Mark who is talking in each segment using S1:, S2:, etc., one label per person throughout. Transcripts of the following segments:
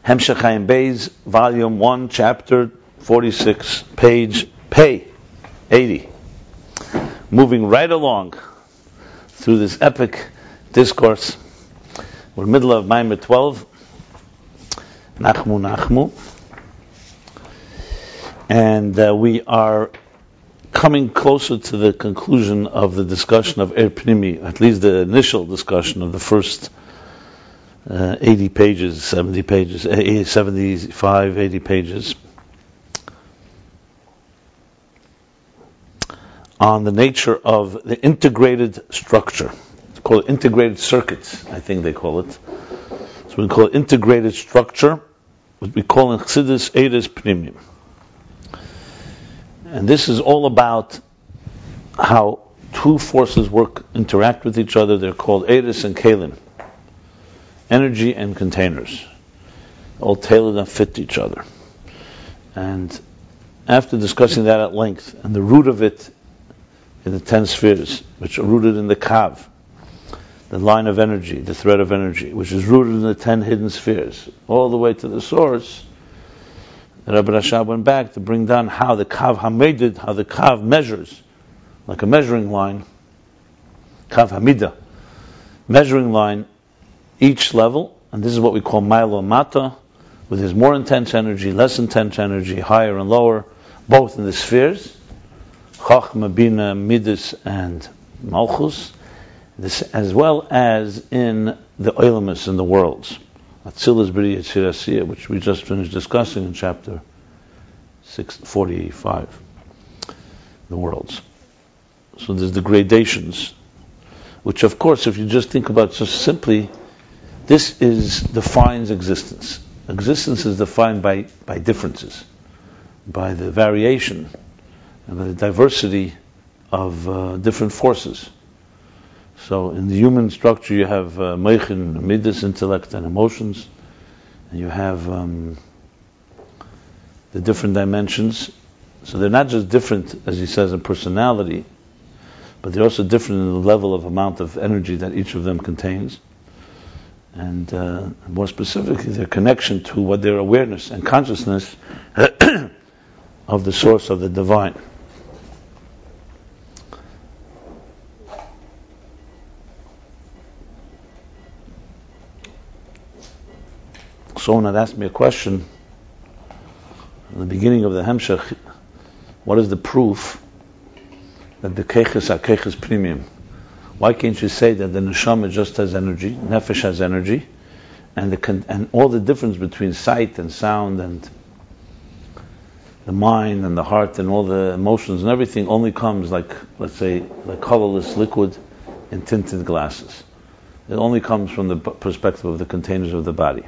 S1: Ayin Beis, Volume 1, Chapter 46, page 80. Moving right along through this epic discourse. We're in the middle of Maimer 12, Nachmu. And we are coming closer to the conclusion of the discussion of pnimi, at least the initial discussion of the first 80 pages, 70 pages, 75, 80 pages, on the nature of the integrated structure. It's called integrated circuits, I think they call it. So we call it integrated structure, what we call in Chassidus pnimi. And this is all about how two forces interact with each other. They're called eris and kalim. Energy and containers, all tailored and fit each other. And after discussing that at length, and the root of it in the 10 spheres, which are rooted in the kav, the line of energy, the thread of energy, which is rooted in the 10 hidden spheres, all the way to the source, Rabbi went back to bring down how the kav hamedid, how the kav measures, like a measuring line, kav hamida, measuring line, each level, and this is what we call Milo Mata, with his more intense energy, less intense energy, higher and lower, both in the spheres, Chachma, Bina, Midas, and Malchus, as well as in the Olamus, in the worlds. Atzilus, B'ri, Yetzirah, which we just finished discussing in chapter 45, the worlds. So there's the gradations, which of course, if you just think about just simply, this defines existence. Existence is defined by differences, by the variation, and by the diversity of different forces. So in the human structure you have meichin, midas, intellect and emotions, and you have the different dimensions. So they're not just different, as he says, in personality, but they're also different in the level of amount of energy that each of them contains. And more specifically, their connection to what their awareness and consciousness of the source of the divine. Someone had asked me a question in the beginning of the Hemshech, what is the proof that the keches are keches premium? Why can't you say that the neshama just has energy, nefesh has energy, and all the difference between sight and sound and the mind and the heart and all the emotions and everything only comes like, let's say, like colorless liquid in tinted glasses. It only comes from the perspective of the containers of the body.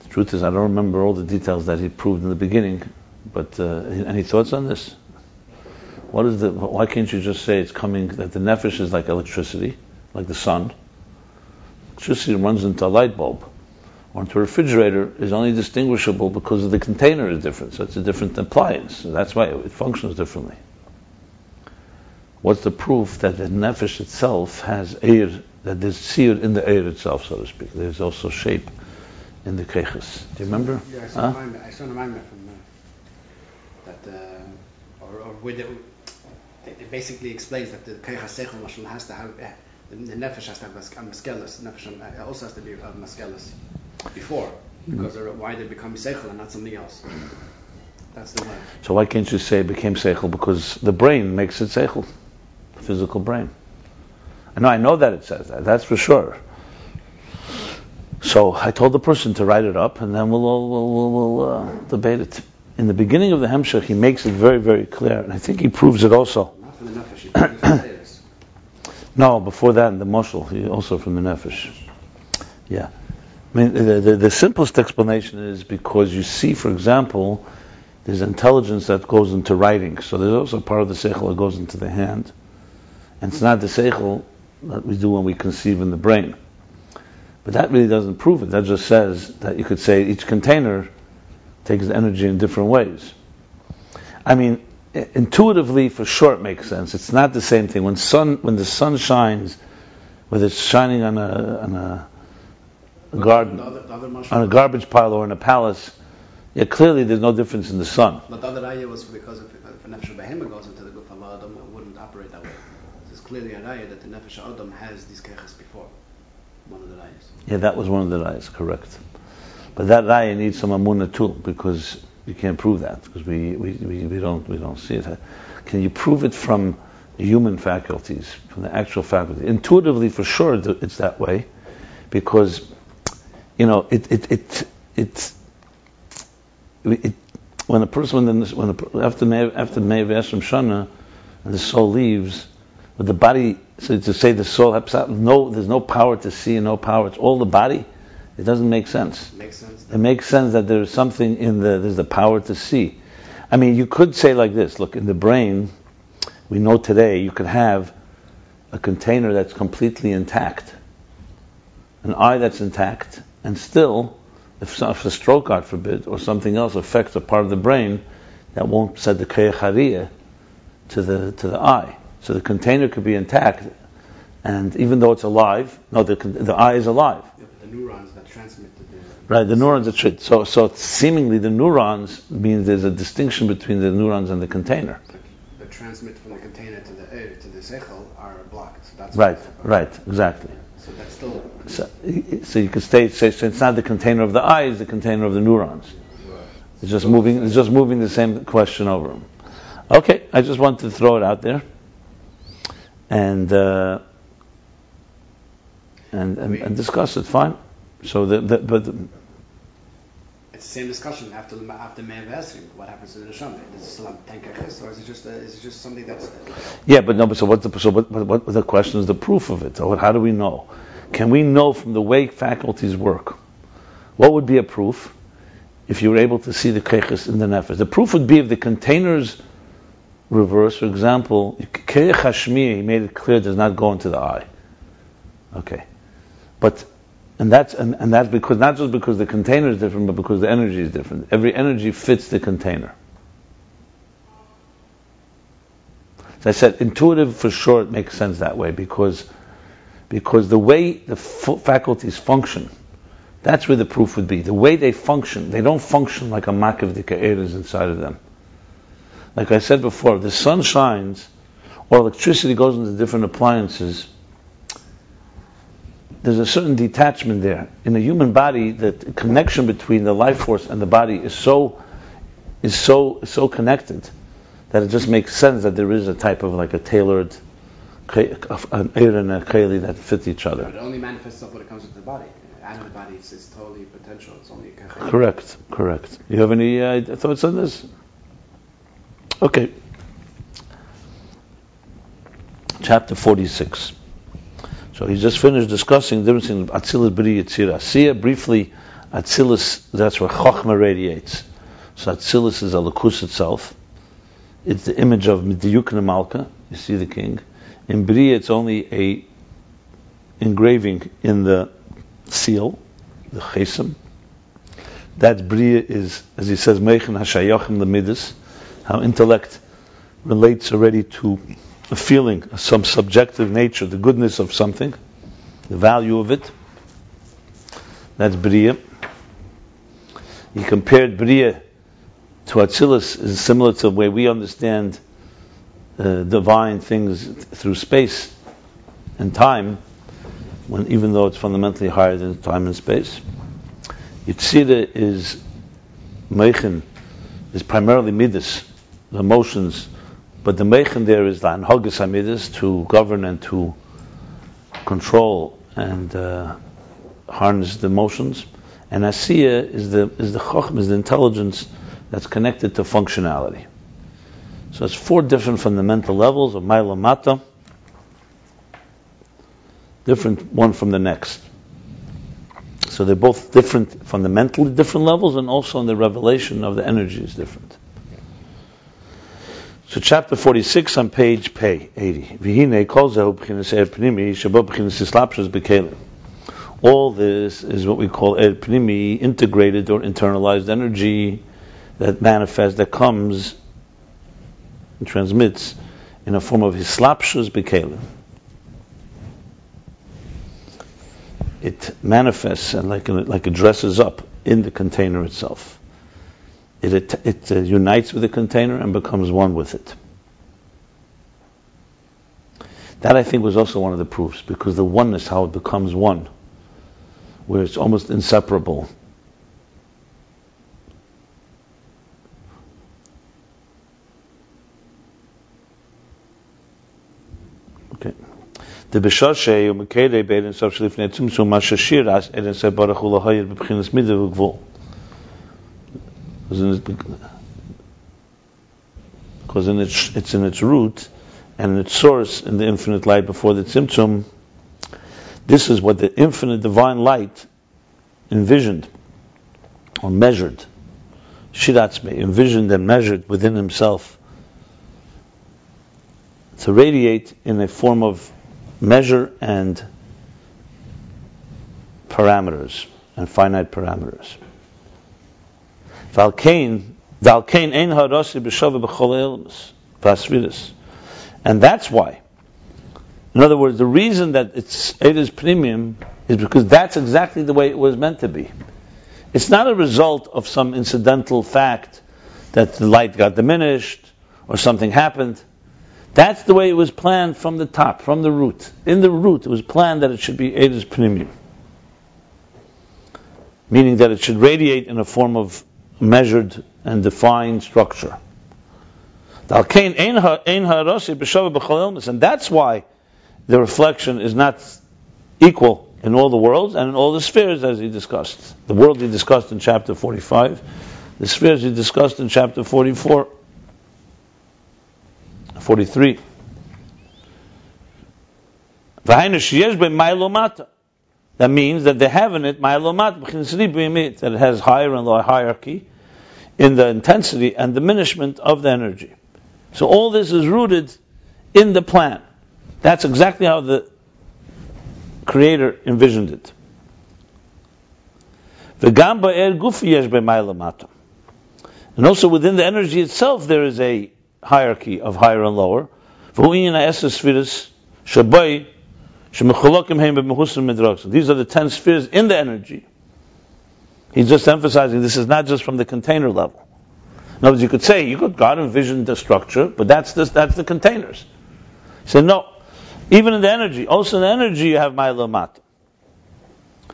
S1: The truth is, I don't remember all the details that he proved in the beginning, but any thoughts on this? Why can't you just say it's coming, that the nefesh is like electricity, like the sun? Electricity runs into a light bulb, or into a refrigerator, is only distinguishable because of the container is different, so it's a different appliance, so that's why it functions differently. What's the proof that the nefesh itself has air, that there's shi'ur in the air itself, so to speak? There's also shape in the keches. Do you remember?
S2: Yeah, I saw a reminder from that, or with the. It basically explains that the keches seichel has to have the nefesh has to have a maskelis. Nefesh also has to be a maskelis before, because why they become seichel and not something else. That's the way.
S1: So why can't you say it became seichel? Because the brain makes it seichel, the physical brain. I know that it says that. That's for sure. So I told the person to write it up, and then we'll debate it. In the beginning of the Hemshech, he makes it very, very clear, and I think he proves it also.
S2: Not from the nefesh, he proves it.
S1: No, before that, in the moshel, he also from the nefesh. Yeah. I mean, the simplest explanation is because you see, for example, there's intelligence that goes into writing, so there's also part of the seichel that goes into the hand, and it's not the seichel that we do when we conceive in the brain. But that really doesn't prove it. That just says that you could say each container takes energy in different ways. I mean, intuitively, for sure, it makes sense. It's not the same thing. When the sun shines, whether it's shining on a garden,
S2: the other
S1: on a garbage pile, or in a palace, yeah, clearly there's no difference in the sun.
S2: But the other raya was because if a nefesh behema goes into the guf of Adam, it wouldn't operate that way. There's clearly a raya that the nefesh Adam has these keiches before. One of the rayas.
S1: Yeah, that was one of the rayas, correct. But that raya needs some amunah too, because you can't prove that, because we don't see it. Can you prove it from human faculties, from the actual faculty? Intuitively, for sure, it's that way, because when a person after Me'av Esrim Shana, and the soul leaves, but the body, so to say the soul there's no power to see and no power, it's all the body. It doesn't make sense. It makes sense that there's something there's the power to see. I mean, you could say like this, look, in the brain, we know today you could have a container that's completely intact, an eye that's intact, and still, if a stroke, God forbid, or something else affects a part of the brain, that won't set the keyachariya to the eye. So the container could be intact, and even though it's alive, the eye is alive.
S2: Yeah, but the neurons that transmit to the...
S1: Right, the neurons are so seemingly the neurons means there's a distinction between the neurons and the container.
S2: The transmit from the container to the seichel are blocked. So that's
S1: right, exactly.
S2: So that's still...
S1: So you could say it's not the container of the eye, it's the container of the neurons. It's just moving the same question over them. Okay, I just wanted to throw it out there. And discuss it, fine. So but
S2: it's the same discussion after Me'av Esrim. What happens to the neshama? Is it still 10 keiches, or is it just something that's?
S1: Yeah, but no. But what the question is the proof of it? So how do we know? Can we know from the way faculties work? What would be a proof if you were able to see the keiches in the nefesh? The proof would be if the containers reverse. For example, keich hashmi, he made it clear, does not go into the eye. Okay, but that's because not just because the container is different, but because the energy is different. Every energy fits the container. As I said, intuitive for sure, it makes sense that way because the way the faculties function, that's where the proof would be. The way they function, they don't function like a makif is inside of them. Like I said before, if the sun shines or electricity goes into different appliances, there's a certain detachment there. In a human body, the connection between the life force and the body is so connected that it just makes sense that there is a type of like a tailored an air and a keli that fit each other.
S2: But it only manifests itself when it comes into the body. Out of the body, it's totally potential. It's only a
S1: Correct. You have any thoughts on this? Okay. Chapter 46. So he just finished discussing the difference in Atzilus, Bri, Yitzira. Asiya, briefly, Atzilus, that's where Chochmah radiates. So Atzilus is a Lakus itself. It's the image of Midiyukna Malka. You see the king. In Bri, it's only a engraving in the seal, the Chesem. That Bri is, as he says, Meichen HaShayachim L'Midas, how intellect relates already to a feeling, some subjective nature, the goodness of something, the value of it. That's Bria. He compared Bria to Atzilus, is similar to the way we understand divine things through space and time, even though it's fundamentally higher than time and space. Yitzira is Meichen, is primarily Midas, the emotions, but the Meichen there is the Anhagas HaMidas, to govern and to control and harness the emotions. And Asiya is the Chochmah, is the intelligence that's connected to functionality. So it's 4 different fundamental levels of Maila Mata, different one from the next. So they're both different, fundamentally different levels, and also in the revelation of the energy is different. So chapter 46 on page 80. All this is what we call pnimi, integrated or internalized energy that manifests, that comes and transmits in a form of hislapshus b'kelim. it manifests and like it dresses up in the container itself. It unites with the container and becomes one with it. That I think was also one of the proofs, because the oneness, how it becomes one, where it's almost inseparable. Okay. The b'shashay u'mekedei be'edin sof shlifnei tzimtzum ma'shashiras edin se'barach u'lahayir b'bchinas midah v'gvul. Because it's in its root and in its source in the infinite light before the tzimtzum. This is what the infinite divine light envisioned or measured, atzmo, envisioned and measured within himself, to radiate in a form of measure and parameters and finite parameters. And that's why, in other words, the reason that it is pnimi is because that's exactly the way it was meant to be. It's not a result of some incidental fact that the light got diminished or something happened. That's the way it was planned from the top, from the root. In the root, it was planned that it should be Eidos pnimi, meaning that it should radiate in a form of measured and defined structure. And that's why the reflection is not equal in all the worlds and in all the spheres, as he discussed. The world he discussed in chapter 45, the spheres he discussed in chapter 44, 43. That means that they have in it that it has higher and lower hierarchy in the intensity and diminishment of the energy. So all this is rooted in the plan. That's exactly how the Creator envisioned it. And also within the energy itself there is a hierarchy of higher and lower. These are the 10 spheres in the energy. He's just emphasizing this is not just from the container level. In other words, God envisioned the structure, but that's the containers. He said, no, even in the energy, also in the energy you have Ma'ila Mata.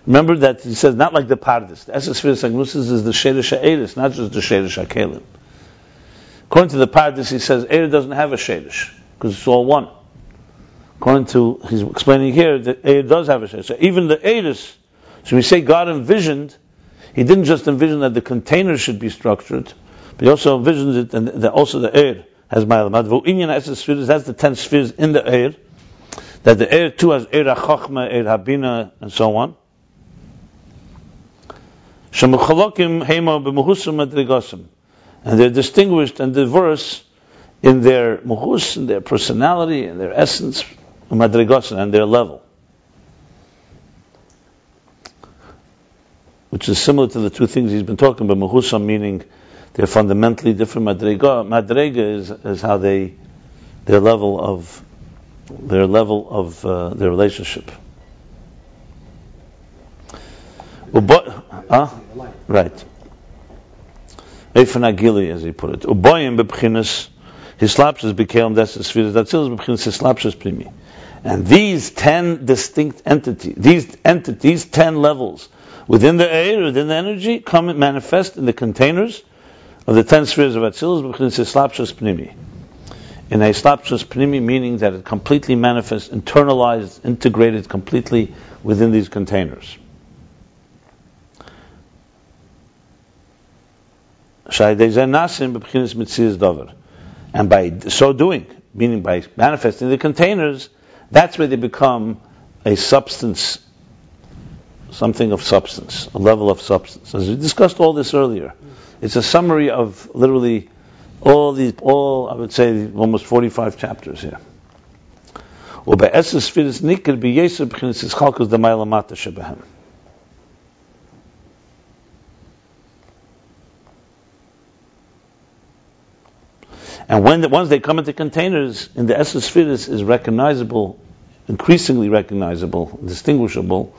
S1: Remember that he says, not like the Pardis. The Esespheres Agnusis is the Sheirish HaEris, not just the Sheirish HaKelim. According to the Pardis, he says, Eir doesn't have a Sheirish, because it's all one. According to, he's explaining here, that Eir does have a Sheirish. So even the Eiris, so we say God envisioned, he didn't just envision that the container should be structured, but he also envisioned it, and also the Eir has Ma'ila Mata. That's the 10 spheres in the Eir, that the Eir too has Eir HaChochma, Eir HaBina, and so on. And they're distinguished and diverse in their muhus, in their personality, in their essence, and their level. Which is similar to the two things he's been talking about. Muhusam meaning they're fundamentally different. Madrega is how their level of their relationship. Right. Eifanagili, as he put it. Uboyim bebchinas hislapshus became desespheres. That's bebchinas hislapshus pnimi. And these 10 distinct entities, these 10 levels within the air, within the energy, come and manifest in the containers of the 10 spheres of Atzilus bebchinas hislapshus pnimi. In a hislapshus pnimi, meaning that it completely manifests, internalized, integrated completely within these containers. And by so doing, meaning by manifesting the containers, that's where they become a substance, something of substance, a level of substance. As we discussed all this earlier, it's a summary of literally all I would say almost 45 chapters here. And once they come into containers, in the Esespheres is recognizable, increasingly recognizable, distinguishable,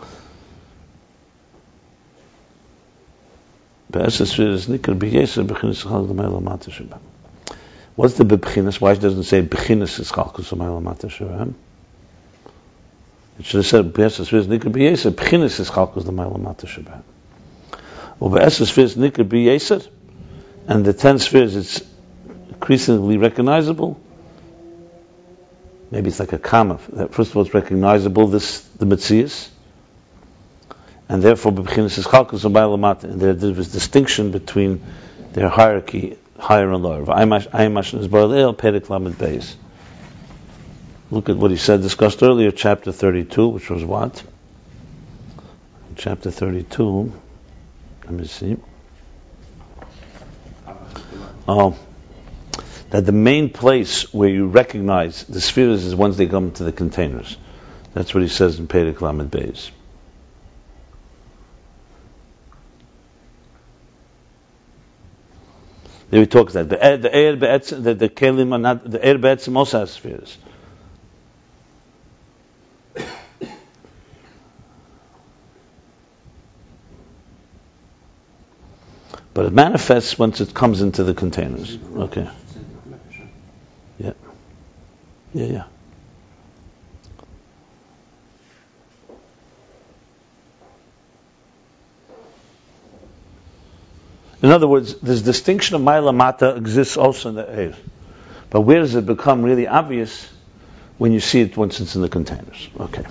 S1: What's the bebchinas? Why doesn't it say bechinas is chalkus l'mayla mata shebem? It should have said be'esas spheres nikar b'yeser. Bechinas is chalkus l'mayla mata shebem. Or be'esas spheres nikar b'yeser, and the 10 spheres it's increasingly recognizable. Maybe it's like a comma. First of all, it's recognizable. The metzias. And therefore, b'chinas is chalkus l'mayla mata. And there was distinction between their hierarchy, higher and lower. Ayin Beis. Look at what he said, discussed earlier, chapter 32, which was what? Chapter 32. Let me see. Oh, that the main place where you recognize the spheres is once they come to the containers. That's what he says in Perek Lamed Beis. There he talks that the kelim are not, the air be'etzim also has spheres. But it manifests once it comes into the containers. Okay. Yeah. Yeah. In other words, this distinction of Maila Mata exists also in the air. But where does it become really obvious? When you see it once it's in the containers. Okay.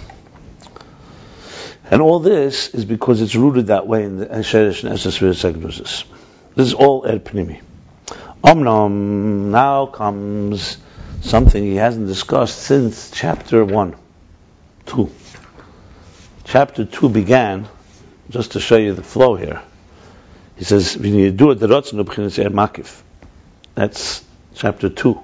S1: And all this is because it's rooted that way in the Sheresh and Esesvir Segdusis. This is all pnimi. Omnom, now comes something he hasn't discussed since chapter 2. Chapter 2 began, just to show you the flow here. He says, when you do it, the rotzen b'chinas makif. That's chapter 2.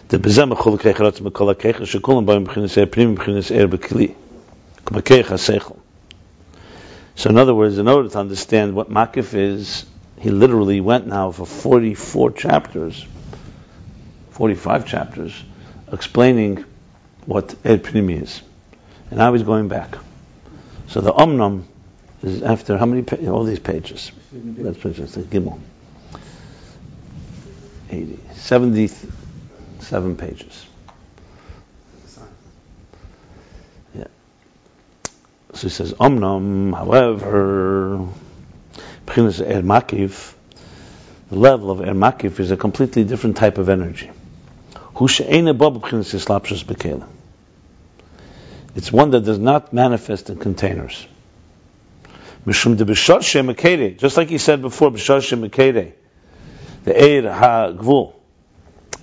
S1: The bezem chol keich rotzen b'kol keich shekulam b'im b'chinas pnimi b'chinas b'kli b'keich haseichel. So in other words, in order to understand what makif is, he literally went now for 45 chapters, explaining what pnimi is, and now he's going back. So the omnom is after how many all these pages? That's pages. Gimel. 77 pages. Yeah. So he says, Omnom, however, makif, the level of makif is a completely different type of energy. It's one that does not manifest in containers. Just like he said before, the Eir HaGvul,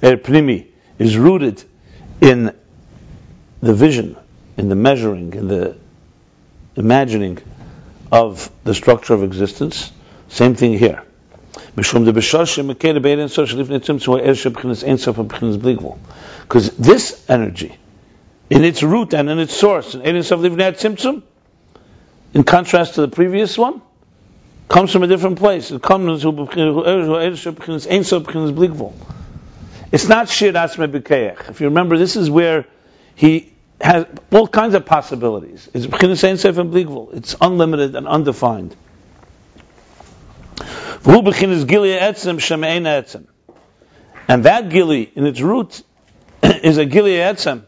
S1: Eir pnimi, is rooted in the vision, in the measuring, in the imagining of the structure of existence. Same thing here. Because this energy, in its root and in its source, in contrast to the previous one, comes from a different place. It comes from it's not shi'ur atzmo b'keich. If you remember, this is where he has all kinds of possibilities. It's b'chinas ein sof and bligvul. It's unlimited and undefined. And that gili, in its root, is a gili etzem,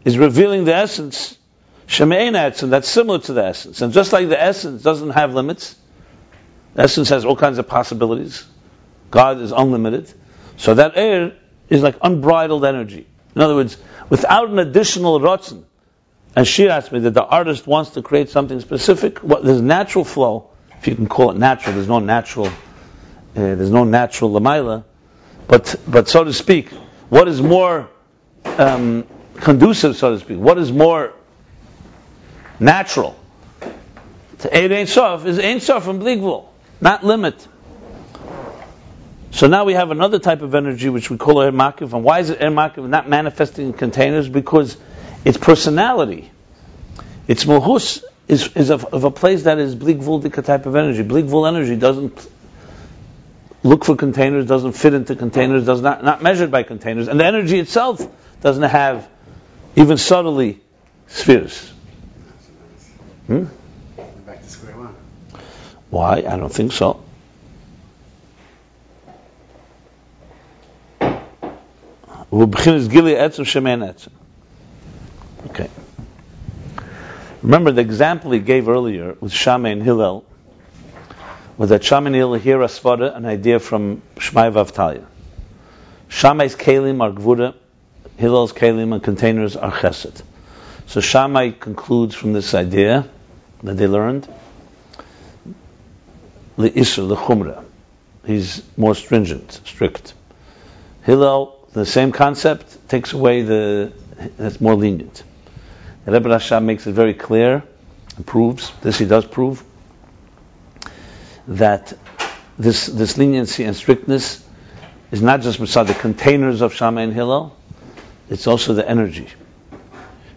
S1: is revealing the essence, sheme'ein etzem, that's similar to the essence. And just like the essence doesn't have limits, the essence has all kinds of possibilities. God is unlimited. So that air is like unbridled energy. In other words, without an additional rotzen, as she asked me, that the artist wants to create something specific, there's natural flow, if you can call it natural. There's no natural lamaila, but so to speak, what is more conducive, so to speak, what is more natural to Eid Ein Sof is Ein Sof and Bligvul, not limit. So now we have another type of energy which we call makif. And why is it makif not manifesting in containers? Because its personality, its mohus, is of a place that is bligvuldic type of energy. Bligvul energy doesn't look for containers, doesn't fit into containers, does not measured by containers, and the energy itself doesn't have even subtly spheres.
S2: Back to square one.
S1: Why? I don't think so. Okay. Remember the example he gave earlier with Shammai and Hillel was that Shammai and Hillel hear a svara, an idea from Shmai Vavtalia. Shammai's kelim are gvura, Hillel's kelim and containers are chesed. So Shammai concludes from this idea that they learned L'Isr, L'Chumra. He's more stringent, strict. Hillel, the same concept, takes away that's more lenient. The Rebbe Rashab makes it very clear and proves, this he does prove, that this leniency and strictness is not just beside the containers of Shammai and Hillel, it's also the energy.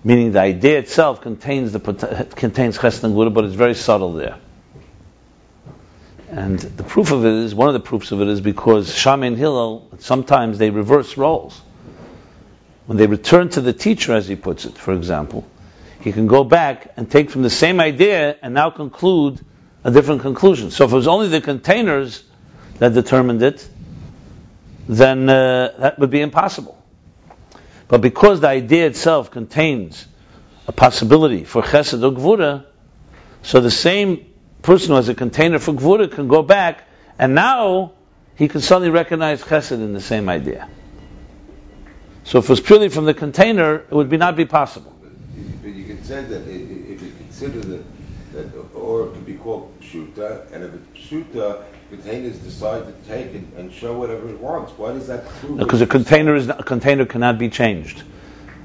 S1: Meaning the idea itself contains chesed and gvura, but it's very subtle there. And the proof of it is, one of the proofs of it is because Shammai and Hillel, sometimes they reverse roles. When they return to the teacher, as he puts it, for example, he can go back and take from the same idea and now conclude a different conclusion. So if it was only the containers that determined it, then that would be impossible. But because the idea itself contains a possibility for chesed or gvura, so the same person who has a container for gvura can go back, and now he can suddenly recognize chesed in the same idea. So if it was purely from the container, it would not be possible.
S3: But you can say that if you consider that or it could be called pshuta, and if it's pshuta, containers decide to take it and show whatever it wants. Why does that prove?
S1: Because a container cannot be changed.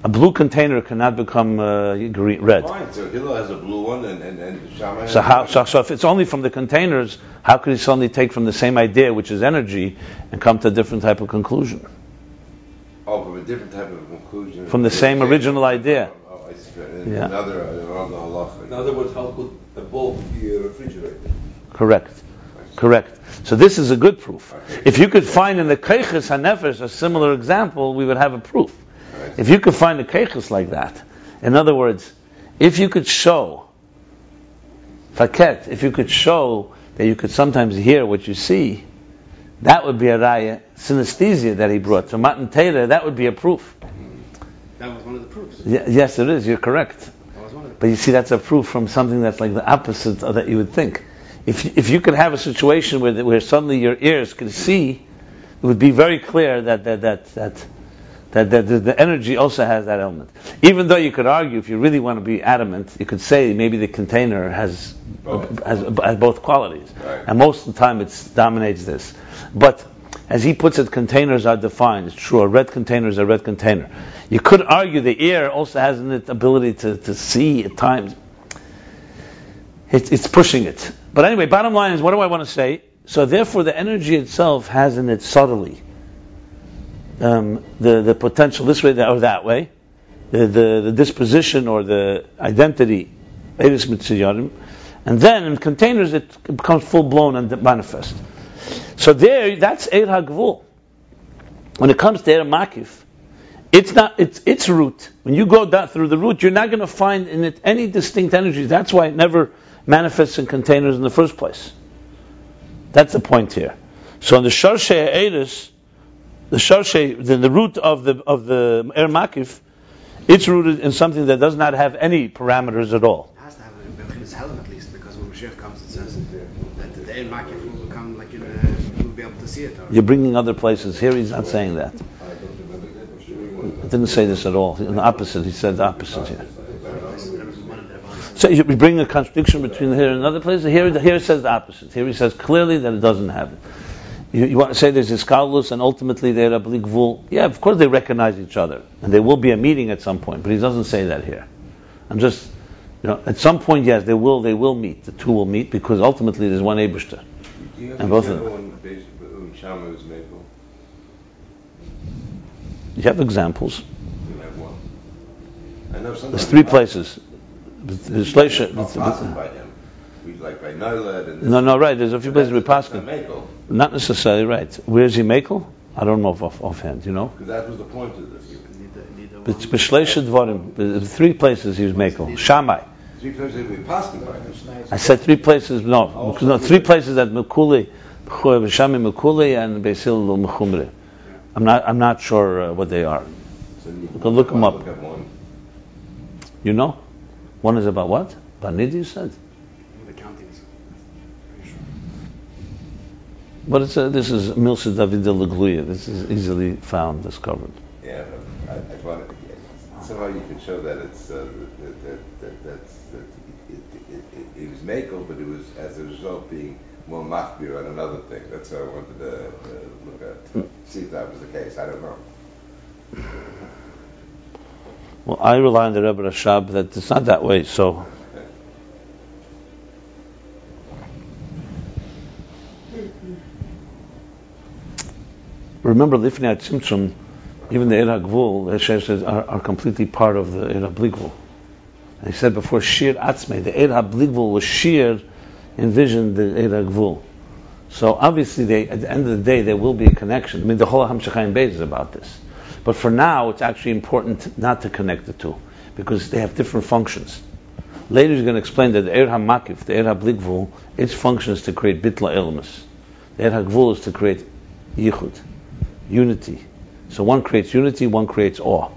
S1: A blue container cannot become red.
S3: Fine. So Hillel has a blue one, and Shammai.
S1: So if it's only from the containers, how could he suddenly take from the same idea, which is energy, and come to a different type of conclusion?
S3: Oh, from a different type of conclusion.
S1: From the same original idea.
S3: Oh, I see.
S1: Yeah.
S3: Another halacha.
S4: In other words, how could a bulb be refrigerated?
S1: Correct. So this is a good proof. If you could find in the Keiches HaNefesh a similar example, we would have a proof. If you could find a Keiches like that, in other words, if you could show, if you could show that you could sometimes hear what you see, that would be a raya, synesthesia that he brought. So Matan Torah, that would be a proof.
S2: That was one of the proofs.
S1: Yes, it is, you're correct.
S2: That was one of the
S1: But you see, that's a proof from something that's like the opposite of that you would think. If you could have a situation where suddenly your ears can see, it would be very clear that the energy also has that element. Even though you could argue, if you really want to be adamant, you could say maybe the container has both qualities, and most of the time it dominates this. But as he puts it, containers are defined. It's true. A red container is a red container. You could argue the ear also has an ability to see at times. It's pushing it. But anyway, bottom line is, what do I want to say? So therefore, the energy itself has in it subtly the potential this way or that way, the disposition or the identity, and then in containers it becomes full blown and manifest. So there, that's Eir HaGvul. When it comes to Eir makif, its root. When you go down through the root, you're not going to find in it any distinct energy. That's why it never manifests in containers in the first place. That's the point here. So in the Sharshei Eiris, the root of the Eir makif, it's rooted in something that does not have any parameters at all.
S2: It has to have a his helm at least, because when Mashiach comes, it says that the Ayin makif will become like you'll be able to see it.
S1: You're bringing other places. Here he's not saying that. It didn't say this at all. In the opposite, he said the opposite here. So you bring a contradiction between here and another place. Here it says the opposite. Here he says clearly that it doesn't have it. You want to say there's Iskalus and ultimately they're a Gvul. Yeah, of course they recognize each other. And there will be a meeting at some point, but he doesn't say that here. I'm just, at some point, yes, they will meet. The two will meet because ultimately there's one Eibishter. And both of them. You have examples. There's three places. There's
S3: by him. Like by Nola.
S1: No, right. There's a few places with Paskin. Not necessarily right. Where's he Mekel? I don't know offhand. You know.
S3: Because that was the point of this.
S1: It's B'Shleisha Dvarim. There's three places he was Mekel. Shammai.
S3: 3 places that we passed by this.
S1: I said 3 places. No, 3 places that Mekuli, B'Shami Mekuli, and Beisil Mechumre. I'm not sure what they are.
S3: So you
S1: Go look them up.
S3: Look at one.
S1: You know, one is about what? Banid, you said.
S2: The countings. Pretty sure.
S1: But this is Milsa David Legluya. This is easily found, discovered.
S3: Yeah, I wanted somehow you can show that it's it was makel, but it was as a result being more machbir on another thing. That's what I wanted to look at, see if that was the case. I don't know.
S1: Well, I rely on the Rebbe Rashab that it's not that way. So, remember, Lifnei Tzimtzum, even the Eira Gvul, the says are completely part of the Eira Bligvul. And he said before, shi'ur atzmo, the Eira Bligvul was shi'ur, envisioned the Eira Gvul. So obviously, at the end of the day, there will be a connection. I mean, the whole Ayin Beis is about this. But for now, it's actually important not to connect the two, because they have different functions. Later, he's going to explain that the Eira makif, the Eira Bligvul, its function is to create bitla ilmus. The Eira Gvul is to create yichud, unity. So one creates unity, one creates awe.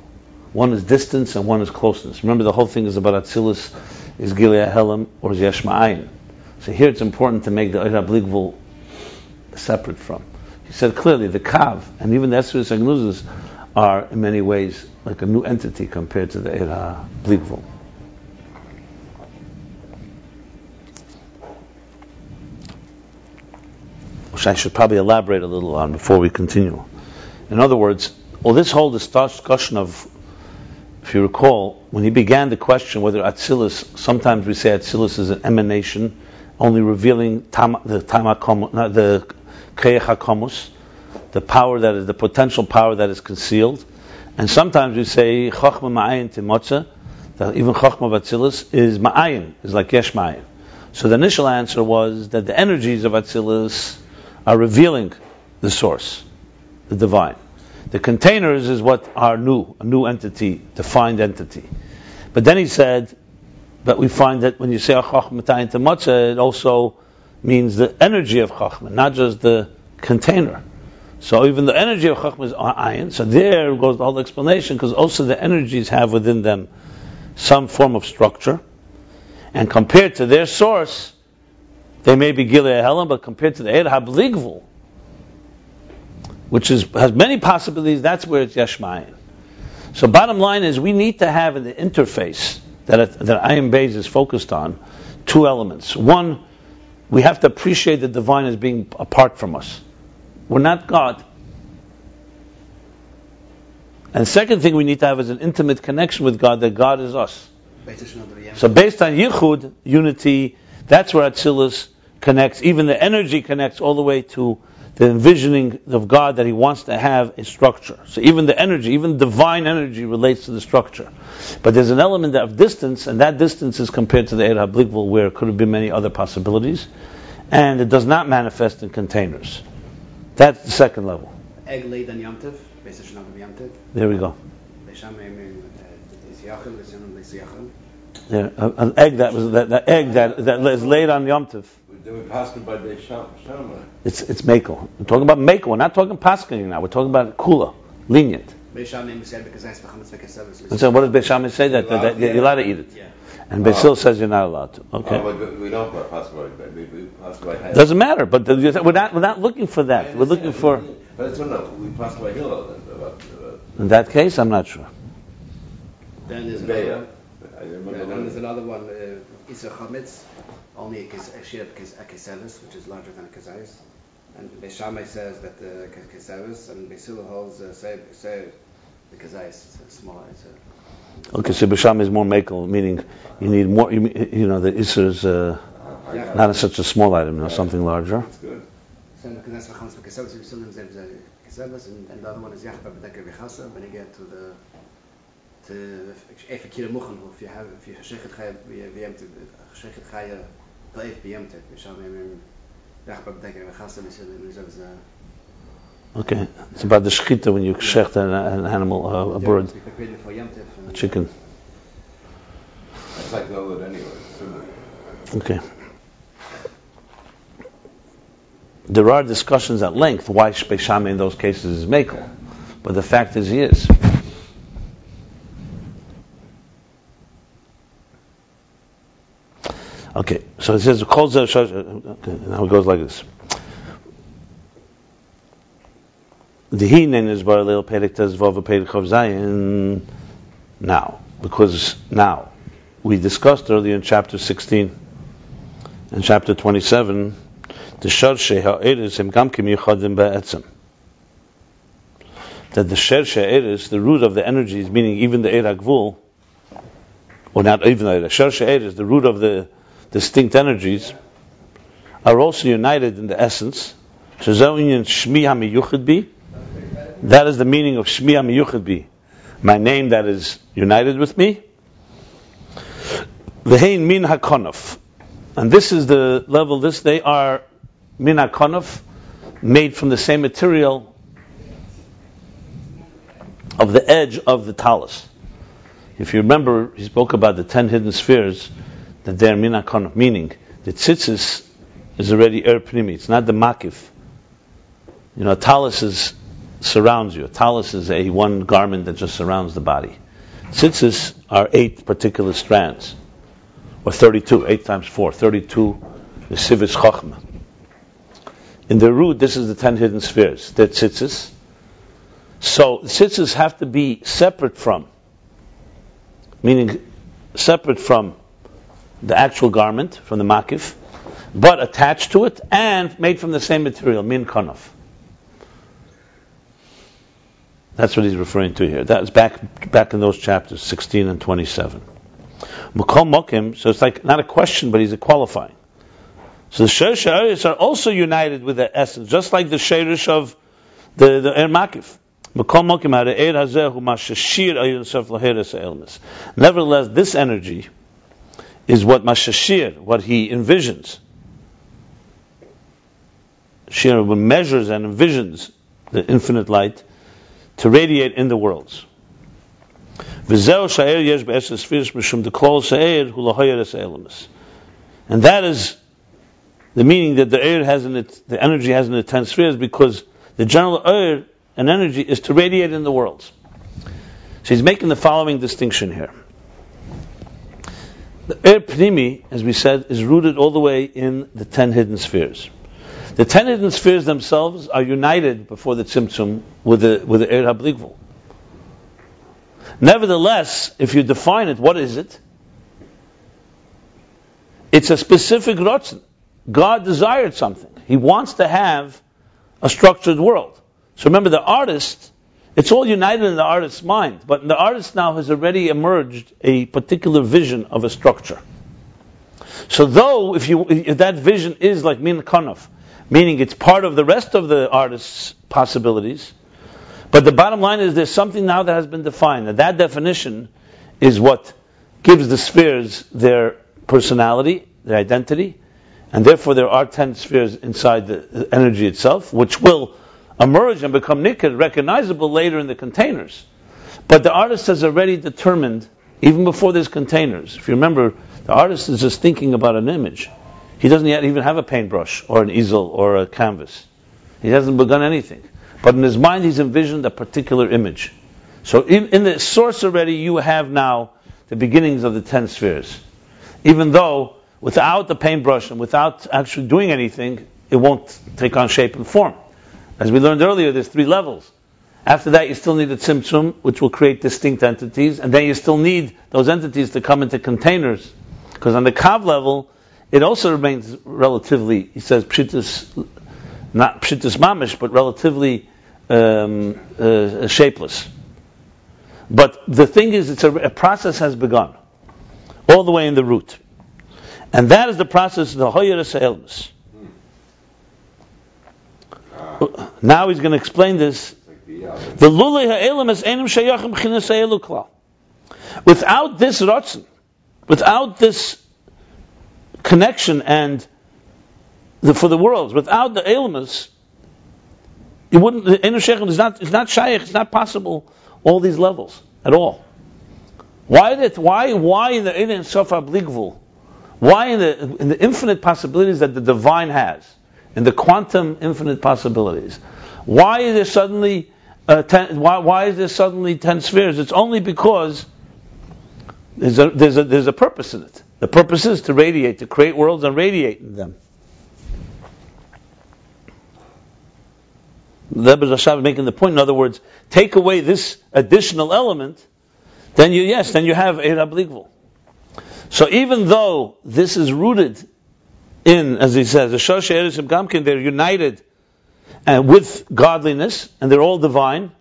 S1: One is distance and one is closeness. Remember, the whole thing is about Atzilus, is Gilei Helam, or is Yesh Ma'ayin. So here it's important to make the Eira Bligvul separate from. He said clearly, the Kav, and even the Esrus Agnuzas, are in many ways like a new entity compared to the Eira Bligvul. Which I should probably elaborate a little on before we continue. In other words, this whole discussion of, if you recall, when he began the question whether Atzilus, sometimes we say Atzilus is an emanation, only revealing the Keich HaKomus, the power that is the potential power that is concealed, and sometimes we say Chochma Ma'ayin Timotza, that even Chochma Atzilus is Ma'ayin, is like Yesh Ma'ayin. So the initial answer was that the energies of Atzilus are revealing the source, the divine. The containers is what are new, a new entity, defined entity. But then he said that we find that when you say Chochma Ma'ayin Timotza, it also means the energy of Chochma, not just the container. So even the energy of Chochmah is Ayin. So there goes the whole explanation, because also the energies have within them some form of structure. And compared to their source, they may be Gilei Helam, but compared to the Eira Bligvul, which has many possibilities, that's where it's Yesh Ma'ayin. So bottom line is, we need to have in the interface that Ayin Beis is focused on, 2 elements. One, we have to appreciate the divine as being apart from us. We're not God. And the second thing we need to have is an intimate connection with God, that God is us. So based on Yichud, unity, that's where Atzilus connects. Even the energy connects all the way to the envisioning of God, that He wants to have a structure. So even the energy, even divine energy relates to the structure. But there's an element of distance, and that distance is compared to the Eira Bligvul, where it could have been many other possibilities. And it does not manifest in containers. That's the second level.
S2: Egg laid on Yom Tov, basically not Yom Tov.
S1: There we go. Yeah, an egg that is laid on Yom Tov.
S3: Then we passed it by the Shama.
S1: It's Mekel. We're talking about Mekel. We're not talking Paskin now. We're talking about Kula, lenient. And so what does Beis Shammai say? That you're allowed to eat it. Yeah. And Basil says you're not allowed to. Okay.
S3: But we don't pass by. We pass by.
S1: Doesn't matter. But we're not looking for that. We're looking for.
S3: But it's no. We pass by Hillel.
S1: In that case, I'm not sure.
S2: Then there's another one. Isra Chametz, only a kesevis, which is larger than a kezayis. And Beis Shammai says that the kesevis, and Basil holds say the kezayis. It's smaller.
S1: Okay, so Beis Shammai is more mekel, meaning you need more. The Isra is not such a small item, something larger.
S3: That's good.
S2: So the kesevis, and the other one is Yachba B'Deker V'Chasa. When you get to the if you shechet chaya v'yemte, shechet chaya ta'if v'yemte,
S1: okay, it's about the shechita when you shecht an animal, a bird, a chicken.
S3: just like the other anyway.
S1: Okay. There are discussions at length why Shpeshame in those cases is Mekel. But the fact is he is. Okay, so it says, okay, now it goes like this. Now, because now, we discussed earlier in chapter 16 and chapter 27, the Sharshe Ha'eris Hem Gam Kim Yichadim Ba'etzem. That the Sharshe Ha'eris, the root of the energies, meaning even the Eir HaGvul, or not even the Sharshe Ha'eris, the root of the distinct energies, are also united in the essence. That is the meaning of Shmi HaMiyuchad Bi, my name that is united with me. V'hein min hakonof, and this is the level. They are min hakonof, made from the same material of the edge of the talus. If you remember, he spoke about the 10 hidden spheres, that they are min hakonof, meaning the tzitzis is already pnimi. It's not the makif. You know, a talus surrounds you. A talus is a one garment that just surrounds the body. Tzitzis are 8 particular strands, or 32, 8 times 4, 32 the Sivis Chochmah. In the root, this is the 10 hidden spheres. They're tzitzis. So the tzitzis have to be separate from, meaning separate from the actual garment, from the makif, but attached to it and made from the same material, min konof. That's what he's referring to here. That is back in those chapters 16 and 27. Mukol Mokim, so it's like not a question, but he's a qualifying. So the Sheirush Ha'eris are also united with the essence, just like the Sheirush of the Eir Makif. Mukol Mokim Ha'eir Hazeh Hu Mashashir Ayin Sof Laheres Ha'elmis. Nevertheless, this energy is what Mashashir, what he envisions. Shir measures and envisions the infinite light to radiate in the worlds. And that is the meaning that the air has in it, the energy has in the 10 spheres, because the general air and energy is to radiate in the worlds. So he's making the following distinction here. The air pnimi, as we said, is rooted all the way in the 10 hidden spheres. The 10 hidden spheres themselves are united before the tzimtzum with the Eir HaBligvul. Nevertheless, if you define it, what is it? It's a specific rotzen. God desired something. He wants to have a structured world. So remember, the artist, it's all united in the artist's mind, but the artist now has already emerged a particular vision of a structure. So though, if that vision is like min konof, meaning it's part of the rest of the artist's possibilities, but the bottom line is there's something now that has been defined, and that definition is what gives the spheres their personality, their identity, and therefore there are 10 spheres inside the energy itself, which will emerge and become nikkud, recognizable later in the containers. But the artist has already determined, even before there's containers, if you remember, the artist is just thinking about an image. He doesn't yet even have a paintbrush or an easel or a canvas. He hasn't begun anything. But in his mind he's envisioned a particular image. So in the source already you have now the beginnings of the 10 spheres. Even though without the paintbrush and without actually doing anything, it won't take on shape and form. As we learned earlier, there's 3 levels. After that you still need a tzimtzum, which will create distinct entities, and then you still need those entities to come into containers. Because on the kav level, it also remains relatively, he says, not pshitus mamish, but relatively shapeless. But the thing is, a process has begun, all the way in the root. And that is the process of the hoyeres ha'elmis. Now he's going to explain this. The lulei ha'elmis einam shayachim b'chinas ha'elu klal. Without this rotzen, without this connection and for the worlds, without the elements, you wouldn't. The inner sheikhim is not shaykh. It's not possible. All these levels at all. Why in the Ein Sof Abligvul? Why in the infinite possibilities that the divine has, in the quantum infinite possibilities? Why is there suddenly 10 spheres? It's only because there's a purpose in it. The purpose is to radiate, to create worlds and radiate in them. The Rebbe is making the point. In other words, take away this additional element, then you have Eir HaBligvul. So even though this is rooted in, as he says, the Shosh Eretz Gamkin, they're united with godliness, and they're all divine,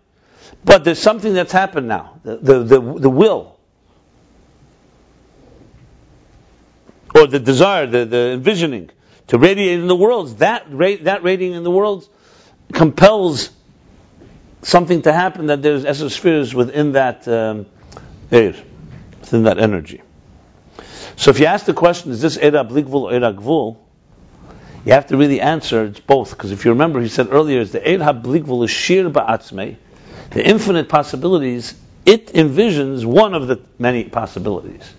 S1: but there's something that's happened now. The will, or the desire, the envisioning to radiate in the worlds, that radiating in the worlds compels something to happen, that there's esospheres within that air, within that energy. So if you ask the question, is this Eir HaBligvul or Eir HaGvul, you have to really answer it's both. Because if you remember, he said earlier, the Eir HaBligvul is shi'ur ba'atzmo, the infinite possibilities, it envisions one of the many possibilities.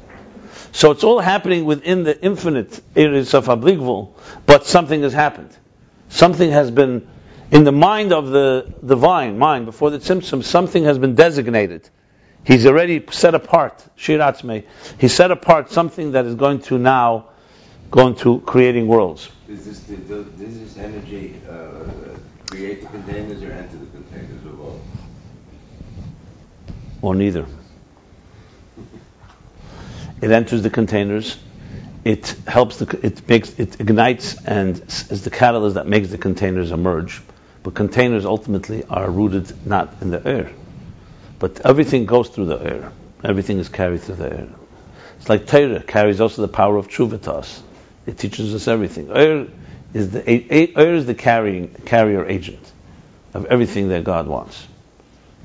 S1: So it's all happening within the infinite Eir HaBligvul, but something has happened. Something has been, in the mind of the divine mind, before the tzimtzum, something has been designated. He's already set apart, shi'ur atzmo. He set apart something that is going to creating worlds.
S3: Does this energy create the containers or enter the containers of all?
S1: Or neither. It enters the containers. It helps. It ignites and is the catalyst that makes the containers emerge. But containers ultimately are rooted not in the air, but everything goes through the air. Everything is carried through the air. It's like Torah carries also the power of tshuva to us. It teaches us everything. Air is the carrier agent of everything that God wants,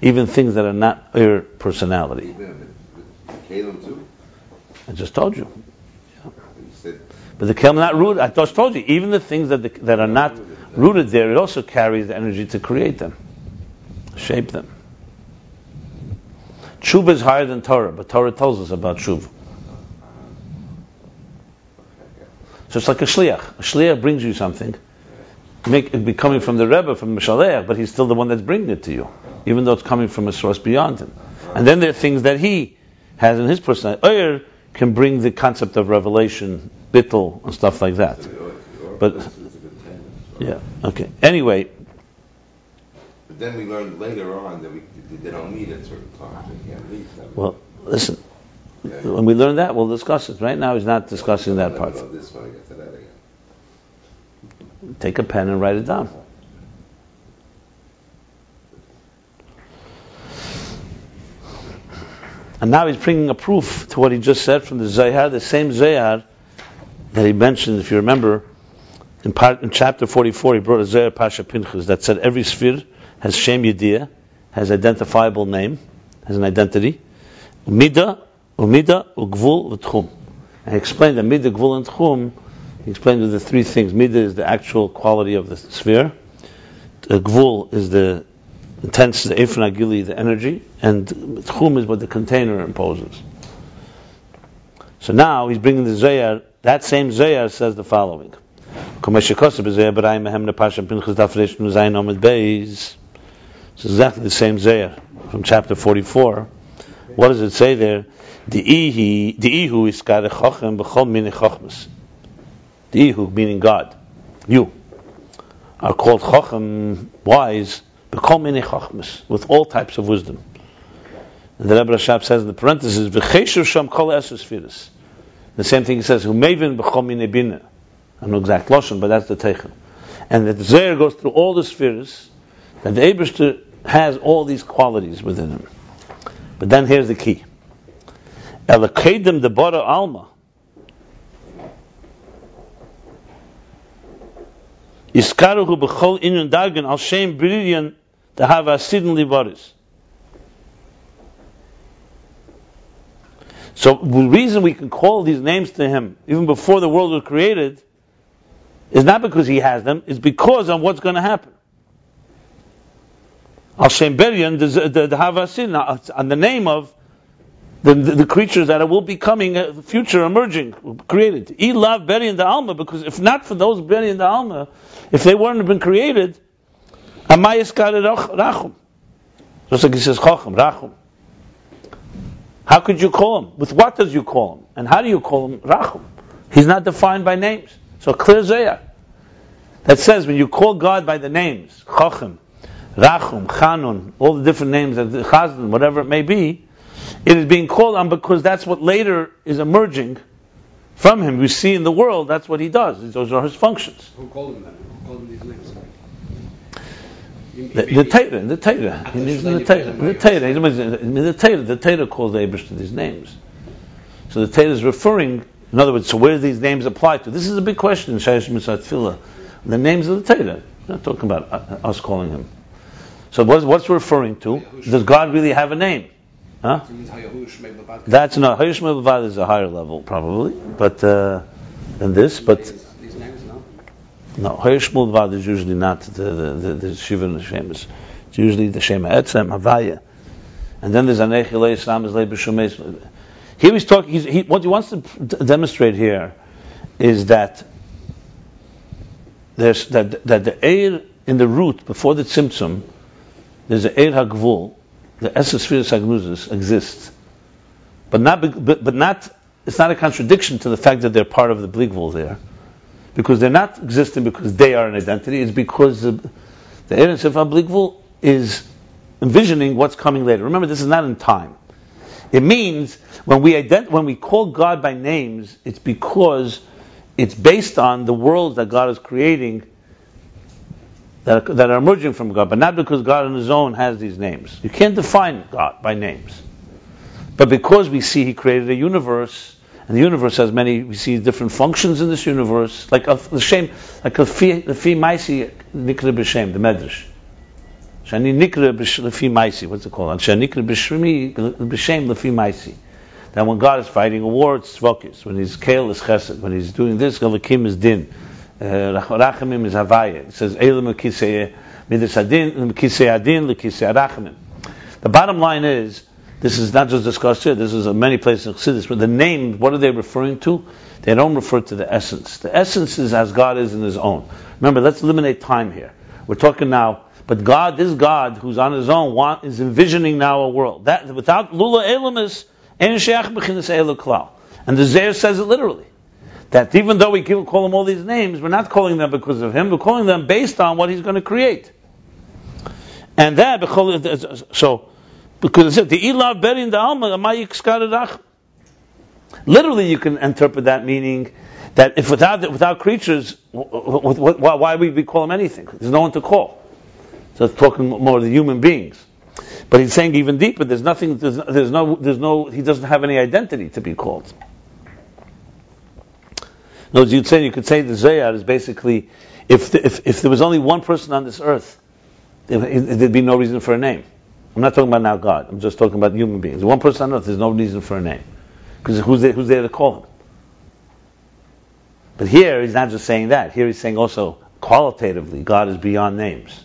S1: even things that are not air personality.
S3: Even Caleb too.
S1: I just told you.
S3: You said,
S1: but the Kalim not rooted. I just told you. Even the things that are not rooted there, it also carries the energy to create them, shape them. Tshuva is higher than Torah, but Torah tells us about tshuva. So it's like a shliach. A shliach brings you something. It be coming from the Rebbe, from Mishaleach, but he's still the one that's bringing it to you, even though it's coming from a source beyond him. And then there are things that he has in his personality. Oyer can bring the concept of revelation, bittul, and stuff like that. But yeah, okay. Anyway.
S3: But then we learned later on that they don't meet at certain times. They can't meet them.
S1: Well, listen. When we learn that, we'll discuss it. Right now, he's not discussing that part.
S3: This when I get to that again.
S1: Take a pen and write it down. And now he's bringing a proof to what he just said from the Zayar, the same Zayar that he mentioned, if you remember, in chapter 44, he brought a Zayar Pasha Pinchas that said every sphere has Shem Yediyah, has identifiable name, has an identity. Umida, Ugvul, V'tchum. And he explained that Mida, Gvul, and Tchum, he explained with the three things. Mida is the actual quality of the sphere. Gvul is the intense, the Eifon Agili, the energy. And Tchum is what the container imposes. So now he's bringing the Zayar. That same Zayar says the following. It's exactly the same Zayar from chapter 44. What does it say there? The Ihu is Kare Chochem b'chol mini Chochmas. The Ihu, meaning God, you, are called Chochem, wise, b'chol mini Chochmas, with all types of wisdom. And the Rebbe Rashab says in the parentheses, v'cheshu sham kol esos. The same thing he says, hu mevin b'chol mini bina. I don't know exact lashon, but that's the teichen. And that the Zayar goes through all the spheres, that the Eibishter has all these qualities within him. But then here's the key. Elokedim de bara alma. Iskaruhu b'chol inyan dargan al shem brilliant to have a siddenly baris. So the reason we can call these names to him even before the world was created is not because he has them, it's because of what's going to happen. Al Shem Berian, the Havasin, on the name of the creatures that will be coming, future, emerging, created. I love Beri and the Alma, because if not for those Beri and the Alma, if they weren't been created, Amayis Kare Rachum. Just like he says, Chacham, Rachum. How could you call him? With what does you call him? And how do you call him Rachum? He's not defined by names. So clear Zayah. That says when you call God by the names, Chacham, Rachum, Chanun, all the different names, Chazan, whatever it may be, it is being called on because that's what later is emerging from him. We see in the world, that's what he does. Those are his functions.
S2: Who called him then? Who called him these names?
S1: The Torah. The Torah calls the Eibush to these names. So the Torah is referring, in other words, so where do these names apply to? This is a big question in Shaish Mitzvah Tefillah. The names of the Torah. We're not talking about us calling him. So what's referring to? Does God really have a name? Huh? That's not Hayush Me'Bavad is a higher level probably, but than this. But
S2: these names,
S1: no, Hayush Me'Bavad is usually not the Shiva and the Shemus. It's usually the Shema Etzem Havaya, and then there's Anech Elei Islam is Leibushumeis. Here he's talking. What he wants to demonstrate here is that there's that the Eir in the root before the Tzimtzum, there's the Eir HaGvul. The essence sefirot hagnuzos exists, but not. It's not a contradiction to the fact that they're part of the bligvul there, because they're not existing because they are an identity. It's because the Eretz of bligvul is envisioning what's coming later. Remember, this is not in time. It means when we call God by names, it's because it's based on the worlds that God is creating. That are emerging from God, but not because God on His own has these names. You can't define God by names. But because we see He created a universe, and the universe has we see different functions in this universe, like the fi maisi nikra b'shem, the medrash. Shani nikra b'fi maisi, what's it called? Shani nikra b'shem lefi maisi. That when God is fighting a war, it's tzvokis. When He's kael, is chesed. When He's doing this, galakim is din. Rachamim is Havaya. It says Elam Kisei Adin Lekisei Rachamim. The bottom line is, this is not just discussed here, this is in many places in Chassidus, but the name, what are they referring to? They don't refer to the essence. The essence is as God is in His own. Remember, let's eliminate time here. We're talking now, but God, this God who's on His own, is envisioning now a world. That without Lula Elamis, Ein Sheach B'chinas Elu Klal. And the Zohar says it literally. That even though we call him all these names, we're not calling them because of him, we're calling them based on what he's going to create. And that, so, because it said, the ilav beri in the alma, amayik skaradach. Literally, you can interpret that meaning that if without creatures, why would we call him anything? There's no one to call. So it's talking more of the human beings. But he's saying even deeper, there's no, he doesn't have any identity to be called. No, you could say the Zohar is basically, if there was only one person on this earth, there'd be no reason for a name. I'm not talking about now God. I'm just talking about human beings. One person on earth, there's no reason for a name, because who's there to call him? But here he's not just saying that. Here he's saying also qualitatively, God is beyond names.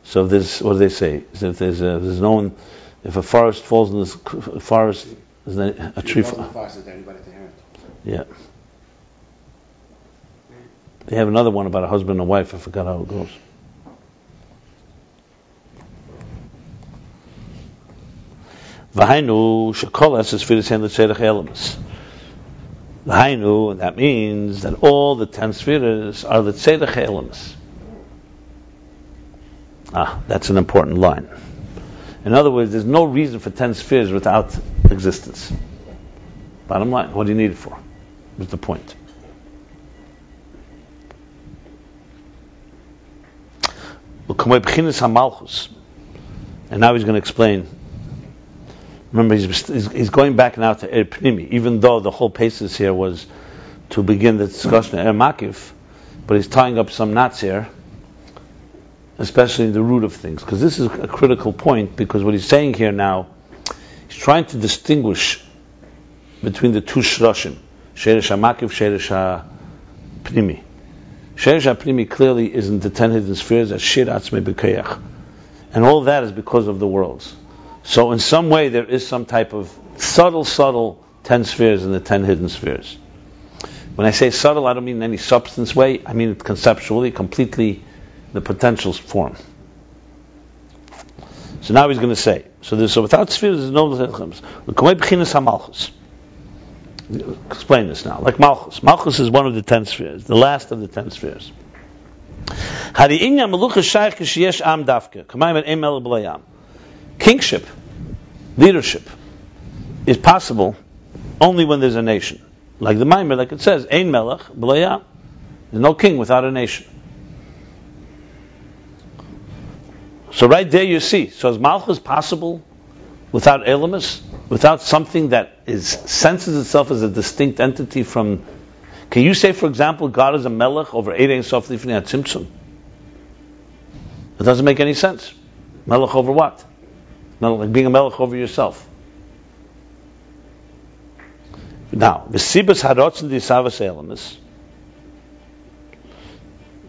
S1: So there's, what do they say? So if there's no one. If a forest falls in this forest, is there a tree? Yeah. They have another one about a husband and wife. I forgot how it goes. V'hainu shekol es sefirot hen l'tzedek elemes. V'hainu, and that means that all the 10 spheres are l'tzedek elemes. That's an important line. In other words, there's no reason for 10 spheres without existence. Bottom line, what do you need it for? What's the point? And now he's going to explain. Remember, he's going back now to pnimi, even though the whole basis here was to begin the discussion of makif, but he's tying up some knots here, especially in the root of things, because this is a critical point, because what he's saying here now, he's trying to distinguish between the two shroshim, sheresh makif, sheresh pnimi. Sheresh pnimi clearly isn't the 10 hidden spheres as shir atzmo b'koyach, And all that is because of the worlds. So in some way there is some type of subtle 10 spheres and the 10 hidden spheres. When I say subtle, I don't mean in any substance way. I mean it conceptually, completely the potential form. So now he's going to say, so without spheres there's no malchus. Explain this now. Like malchus. Malchus is one of the 10 spheres, the last of the 10 spheres. Kingship, leadership, is possible only when there's a nation. Like the Maimer, like it says, Ein Melech B'layam. There's no king without a nation. So right there you see. So is Malchus possible without Elamus? Without something that senses itself as a distinct entity from... Can you say, for example, God is a Melech over Ein Sof Lifnei Tzimtzum? It doesn't make any sense. Melech over what? Not like being a Melech over yourself. Now, V'sibas Harotzen D'Isavas Elamus.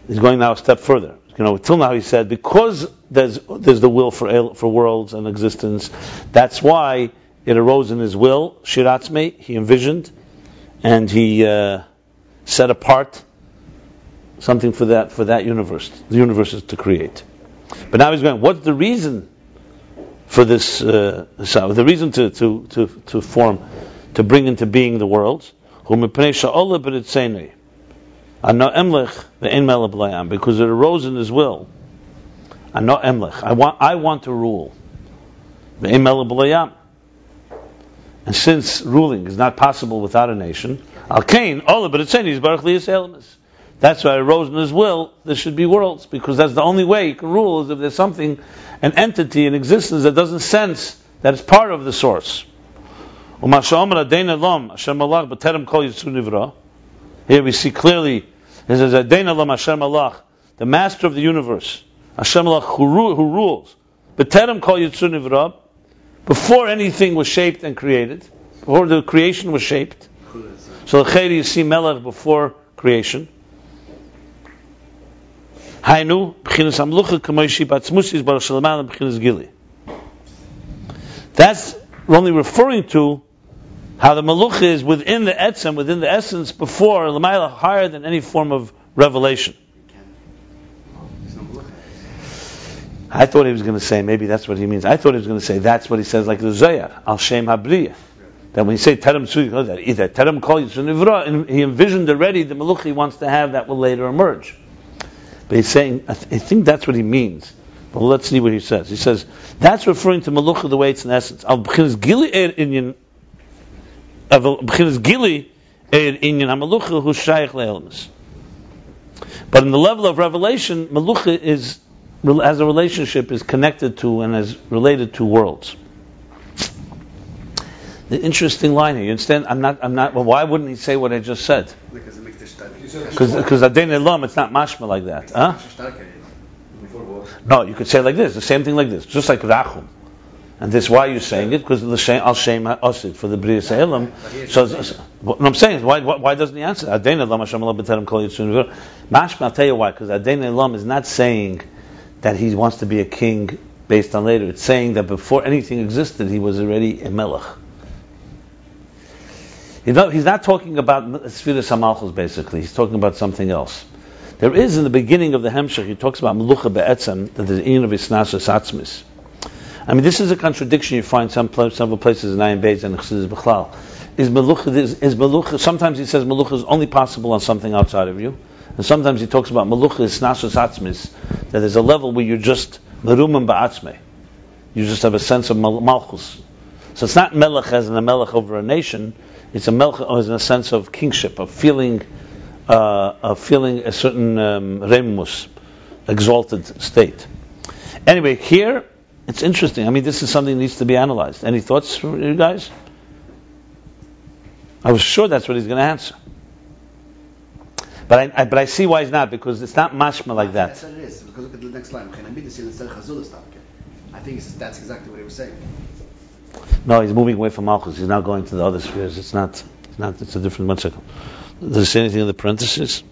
S1: He's going now a step further. Till now he said, because there's the will for worlds and existence, that's why it arose in his will, Shiratzme, he envisioned, and he set apart something for that universe. The universe is to create. But now he's going, what's the reason for this? The reason to form, to bring into being the worlds? Because it arose in his will. I want to rule. And since ruling is not possible without a nation, that's why it arose in his will, there should be worlds, because that's the only way you can rule, is if there's something, an entity in existence that doesn't sense that it's part of the source. Here we see clearly, it says, the master of the universe, Hashem Allah, who rules, before anything was shaped and created, before the creation was shaped. So you see Melech before creation. That's only referring to how the Maluch is within the etzem, within the essence, before L'mayla, higher than any form of revelation. I thought he was going to say, maybe that's what he means. I thought he was going to say, that's what he says, like the Zohar, Al Shem Habriya. That when you say Terem Tzui, either Terem Kol Yitzun Nivra, he envisioned already the Maluch he wants to have that will later emerge. But he's saying, I think that's what he means. But let's see what he says. He says, that's referring to Maluch the way it's in essence. Al B'chinas Gili Inyan, B'chinas Gili Inyan HaMaluch Hu Shayach LeElmus. But in the level of revelation, Maluch is, as a relationship, is connected to and is related to worlds. The interesting line here. You understand? I'm not. Well, why wouldn't he say what I just said? Because Adein Elam, it's not mashma like that, huh? No, you could say it like this. The same thing like this, just like Rachum. And this, why are you saying it? Because of the Al Shem Ha'osid for the B'riyas Ha'elam. So what I'm saying is, why doesn't he answer? Adein Elam Hashem Allah B'terem Kol Yitzun. Mashma, I'll tell you why. Because Adein Elam is not saying that he wants to be a king based on later. It's saying that before anything existed, he was already a melech. He's not talking about Sfiras HaMalchus, basically. He's talking about something else. There is, in the beginning of the Hemshech, he talks about Melucha Be'etzem, that there's Ayin Beis Atzmis. I mean, this is a contradiction you find several places in Ayin Beis and Chassidus B'chlal. Is Melucha, sometimes he says Melucha is only possible on something outside of you, and sometimes he talks about Melucha is Nassus Atzmis, that there's a level where you're just Merumim Ba'atzmei. You just have a sense of Malchus. So it's not Melech as in a Melech over a nation, it's a Melech as in a sense of kingship, of feeling a certain remus, exalted state. Anyway, here, it's interesting. I mean, this is something that needs to be analyzed. Any thoughts from you guys? I was sure that's what he's going to answer. But I see why he's not, because it's not mashma like that.
S2: That's what it is, because look at the next line. I think that's exactly what he was saying.
S1: No, he's moving away from Malchus. He's now going to the other spheres. It's a different, 1 second. Does it say anything in the parentheses?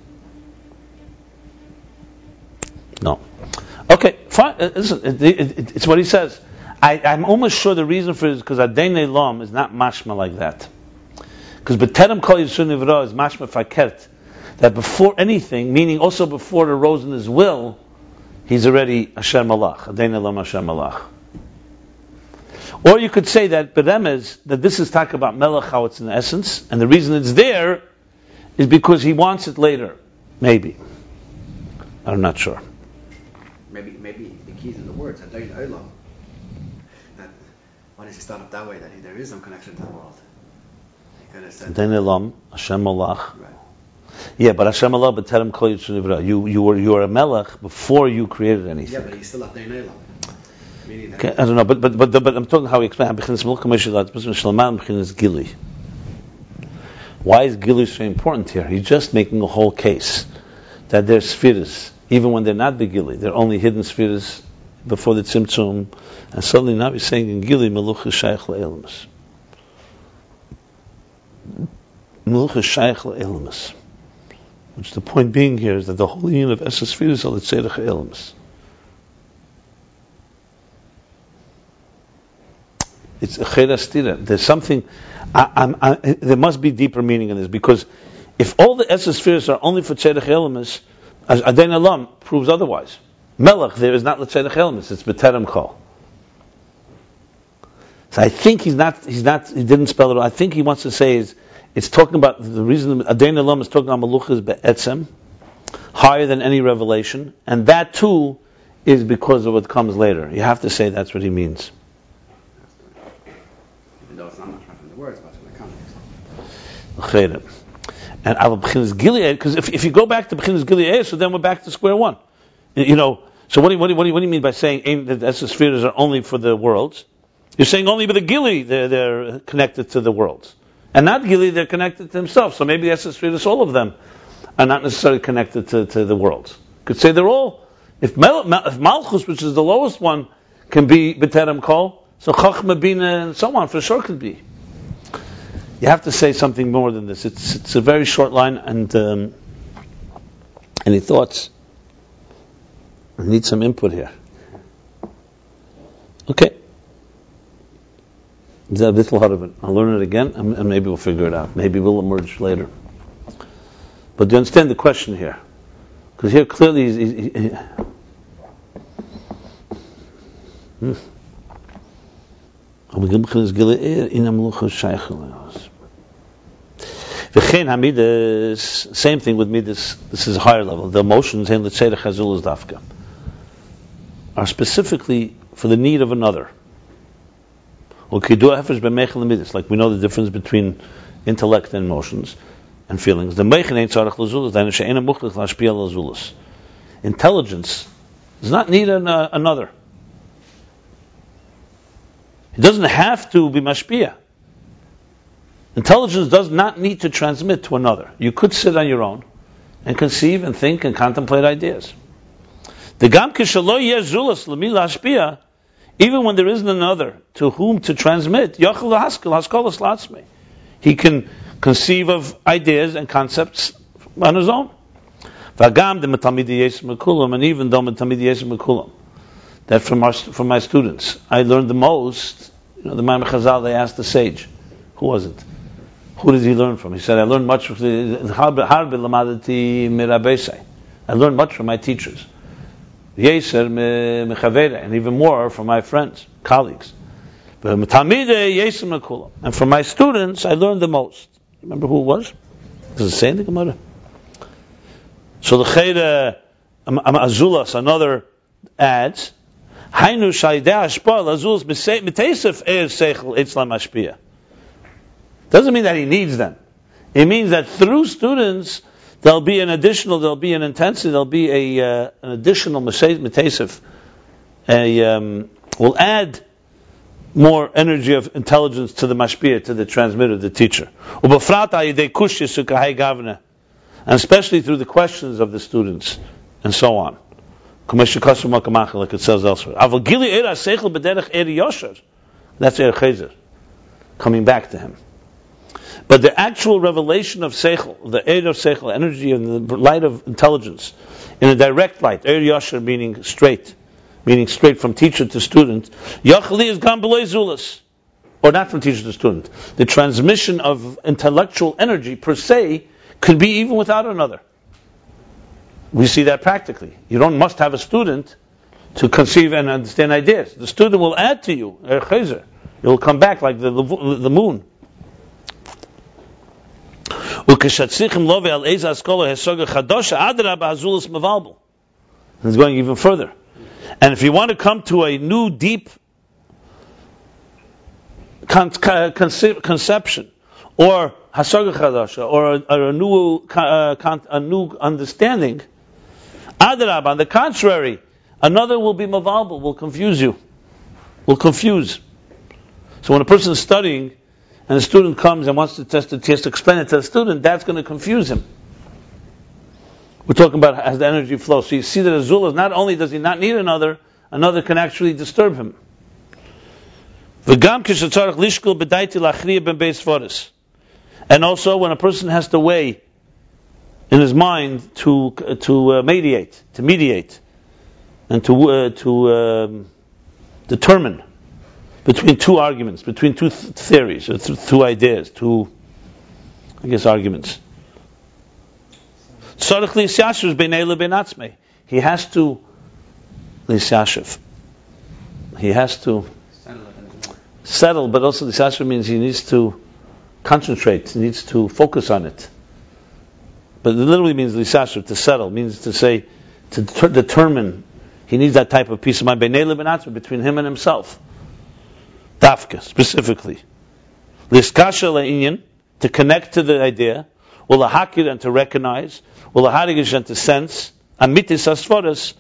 S1: No. Okay. Okay, fine. Listen, it's what he says. I'm almost sure the reason for it is because Ayin Beis is not mashma like that. Because B'terem Kol Yisur Nivra is mashma fakert. That before anything, meaning also before the rose in his will, he's already Asher Malach. Ayin Beis Asher Malach. Or you could say that B'remez, that this is talking about Melech, how it's in essence, and the reason it's there is because he wants it later. Maybe. I'm not sure.
S2: Maybe the keys in the words, Ayin Beis. That why does he start up that way? That there is some connection to the world. He could have said
S1: Ayin Beis Asher Malach.
S2: Right.
S1: Yeah, but Hashem Allah b'terem kol yisur nivra. You were a melech before you created anything.
S2: Yeah, but he's still Ayin Beis. Meaning that
S1: Okay, I don't know, but I'm talking how he explained. Why is Gili so important here? He's just making a whole case that there's spheres, even when they're not the Gili, they're only hidden spheres before the tzimtzum, and suddenly now he's saying in Gili Meluch is shaykh le'elamus. Meluch is shaykh le'elamus. Which the point being here is that the whole union of Esses spheres are the tzedach le'elamus. It's a cherastira. There's something. There must be deeper meaning in this, because if all the Esses spheres are only for tzedach elamus, as Ayin Beis proves otherwise. Melech there is not l'tzedach elamus; it's b'terem kol. So I think he didn't spell it. I think he wants to say is it's talking about the reason Ayin Beis is talking about maluchas be'etzem, higher than any revelation, and that too is because of what comes later. You have to say that's what he means.
S2: Though it's not much from the words, but from the context.
S1: And Al B'chinas Gilead, because if you go back to B'chinas Gilead, so then we're back to square one. So what do you mean by saying that the spheres are only for the worlds? You're saying only by the Gili they're connected to the worlds, and not Gili they're connected to himself. So maybe the spheres, all of them, are not necessarily connected to the worlds. You could say they're all. If Malchus, which is the lowest one, can be B'terem Kol, so Chachma, Bina, and so on, for sure could be. You have to say something more than this. It's a very short line, and any thoughts? I need some input here. Okay. Is that a little hard of it? I'll learn it again, and maybe we'll figure it out. Maybe we'll emerge later. But do you understand the question here? Because here clearly same thing with midas. This is a higher level. The emotions in the tzedach hazul is dafka are specifically for the need of another. Like we know the difference between intellect and emotions and feelings. Intelligence does not need another. It doesn't have to be mashpia. Intelligence does not need to transmit to another. You could sit on your own and conceive and think and contemplate ideas. Even when there isn't another to whom to transmit, he can conceive of ideas and concepts on his own. And even though that from my students, I learned the most. The Maimon Chazal, they asked the sage, who was it? Who did he learn from? He said, I learned much from I learned much from my teachers. And even more from my friends, colleagues. And from my students, I learned the most. Remember who it was? Does it say in the Gemara? So the Chayda Azulas, another adds, doesn't mean that he needs them. It means that through students there'll be an intensity, there'll be an additional metesif, will add more energy of intelligence to the mashpia, to the transmitter, the teacher. And especially through the questions of the students, and so on. Like it says elsewhere. That's Er Chezer, coming back to him. But the actual revelation of Seichel, the aid of Seichel, energy and the light of intelligence, in a direct light, Er Yosher meaning straight, meaning straight from teacher to student, Yachli is gam b'loi zulas, or not from teacher to student. The transmission of intellectual energy per se could be even without another. We see that practically. You don't must have a student to conceive and understand ideas. The student will add to you. It will come back like the moon. It's going even further. And if you want to come to a new deep conception, or hasaga chadasha, or a new understanding, adrab, on the contrary, another will be mavalbal, will confuse you, will confuse. So when a person is studying, and a student comes and wants to test it, he has to explain it to the student, that's going to confuse him. We're talking about as the energy flows. So you see that Azul, not only does he not need another can actually disturb him. And also when a person has to weigh in his mind to mediate, and to determine between two arguments, between two theories, or two ideas, two, arguments. He has to settle, but also Lisyashiv means he needs to concentrate, he needs to focus on it. But it literally means Lisyashiv, to settle, means to say, to determine. He needs that type of peace of mind between him and himself. Dafka, specifically. Liskasha le'inyan, to connect to the idea, ulahakir, and to recognize, ulaharigish, and to sense, amitis asforas,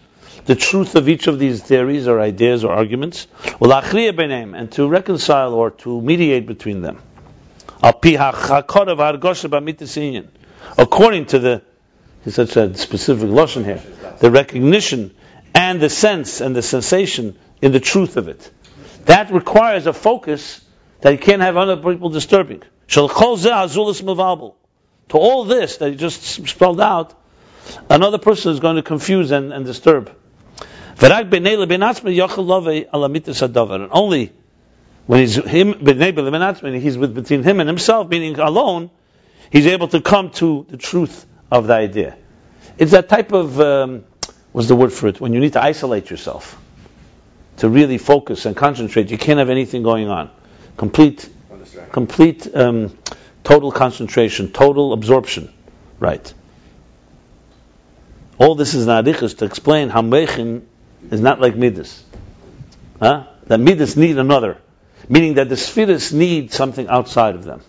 S1: the truth of each of these theories or ideas or arguments, ulachriya b'neim, and to reconcile or to mediate between them. According to the, he's such a specific lashon here, the recognition and the sense and the sensation in the truth of it. That requires a focus that you can't have other people disturbing. To all this that you just spelled out, another person is going to confuse and disturb. And only when he's between him and himself, meaning alone, he's able to come to the truth of the idea. It's that type of, what's the word for it? When you need to isolate yourself, to really focus and concentrate, you can't have anything going on. Complete, total concentration, total absorption. Right. All this is nadichas to explain how mechin is not like midas. That midas need another. Meaning that the sefirot need something outside of them.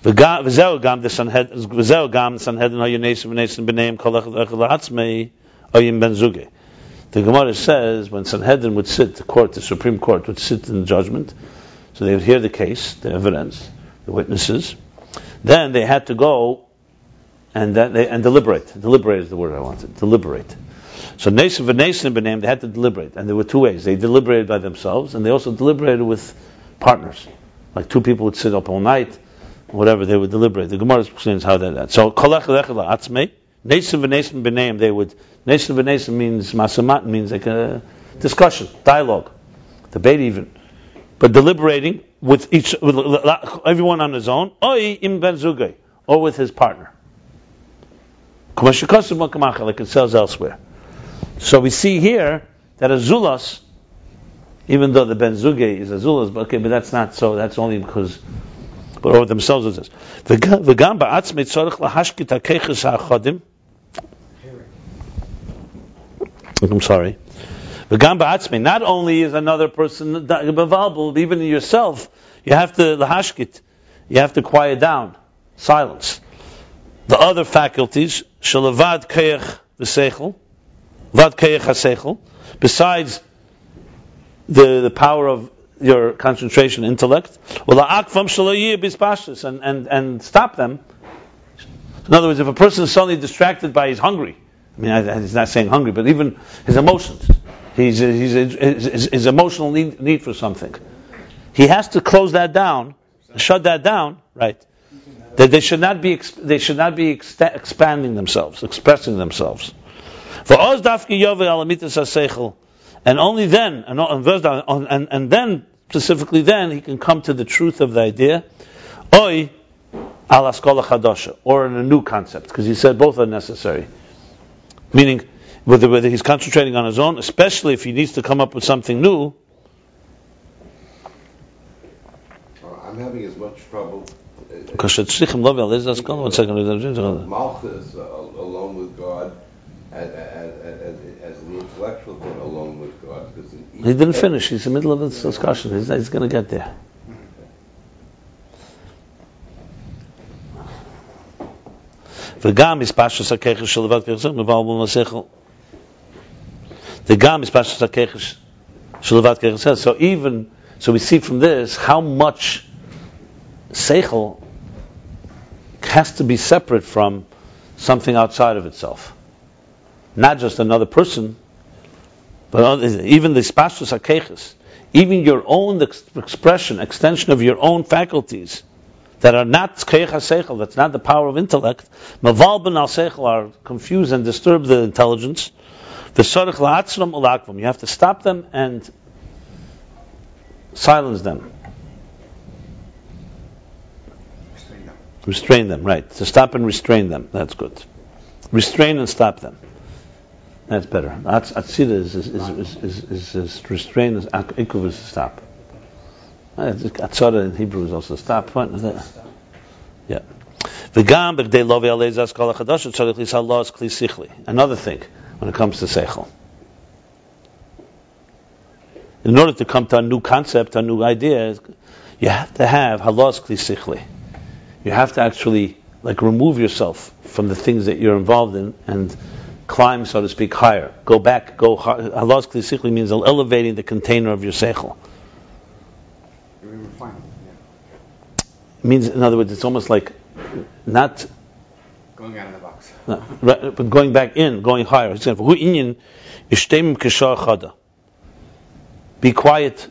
S1: The Gemara says when Sanhedrin would sit, the Supreme Court would sit in judgment, so they would hear the case, the evidence, the witnesses. Then they had to go and deliberate. Deliberate is the word I wanted. Deliberate. So Nesim v'Nesim b'neim, they had to deliberate, and there were two ways. They deliberated by themselves, and they also deliberated with partners. Like two people would sit up all night, whatever, they would deliberate. The Gemara explains how that. So kolach lechela atzmei, Nesim v'Nesim b'neim, they would. Nesim v'Nesim means masamat, means like a discussion, dialogue, debate even, but deliberating with everyone on his own, or with his partner. Like it says elsewhere. So we see here that Azulas, even though the Ben Zuge is Azulas, but that's not so. That's only because, but over themselves it says. I'm sorry. Not only is another person involved, even in yourself, you have to lahashkit, you have to quiet down, silence. The other faculties, shalavad kayach v'seichel, vad kayach haseichel, besides the power of your concentration, intellect, and stop them. In other words, if a person is suddenly distracted by he's hungry, he's not saying hungry, but even his emotions, his emotional need for something, he has to close that down, shut that down, right? That they should not be expanding themselves, expressing themselves. V'oz dafki yove al amitas haseichel, and only then, and then specifically then, he can come to the truth of the idea. Oy al askola chadosha, or in a new concept, because he said both are necessary. Meaning, whether he's concentrating on his own, especially if he needs to come up with something new.
S3: I'm having as much trouble.
S1: Malchus
S3: alone with God as the intellectual thing alone with God.
S1: He didn't finish. He's in the middle of this discussion. He's going to get there. וגם מספשטוס הכיחש של לבד כיחסך מבלבל לשכל. וגם מספשטוס הכיחש של לבד כיחסך. So we see from this how much seichel has to be separate from something outside of itself. Not just another person, but even the spashtus hakeches, even your own extension of your own faculties that are not keich seichel, that's not the power of intellect, mavalben al seichel, are confused and disturb the intelligence. V'sorech la'atzram ulakvam, you have to stop them and silence them. Restrain them, right. To stop and restrain them. That's good. Restrain and stop them. That's better. Atzida is restrain, is ikuv is stop. Atzara in Hebrew is also stop. Yeah. Another thing when it comes to seichel. In order to come to a new concept, a new idea, you have to have halos kli sichli. You have to actually remove yourself from the things that you're involved in and climb, so to speak, higher. Go back, go higher. Halos kli sichli means elevating the container of your seichel. It means, in other words, it's almost like not
S2: going out of the box,
S1: but going back in, going higher. Be quiet.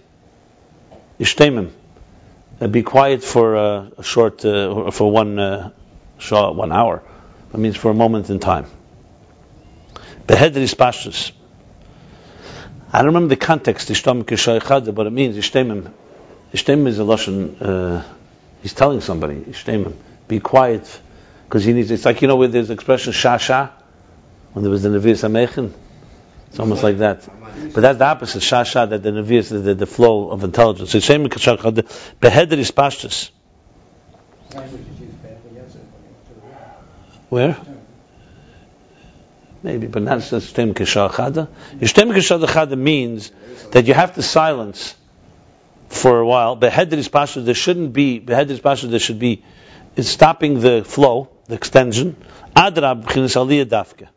S1: Be quiet for a short, for 1 hour. That means for a moment in time. Behedris pashtus. I don't remember the context, but it means ishtemim. Ishtemim is a lashon. He's telling somebody, ishtemim, be quiet, because he needs. It's like, where there's the expression shasha, when there was the nevi'as hamechin. It's almost like that. But that's the opposite, shasha, that the nevi'as, the flow of intelligence. So ishtemim kashachad behedris pashtus. Where? Maybe, but not just ishtemim kashachad. Ishtemim kashachad means that you have to silence for a while. Behedris pashtus, there should be is stopping the flow, the extension. Adrab b'chinas aliyah dafke.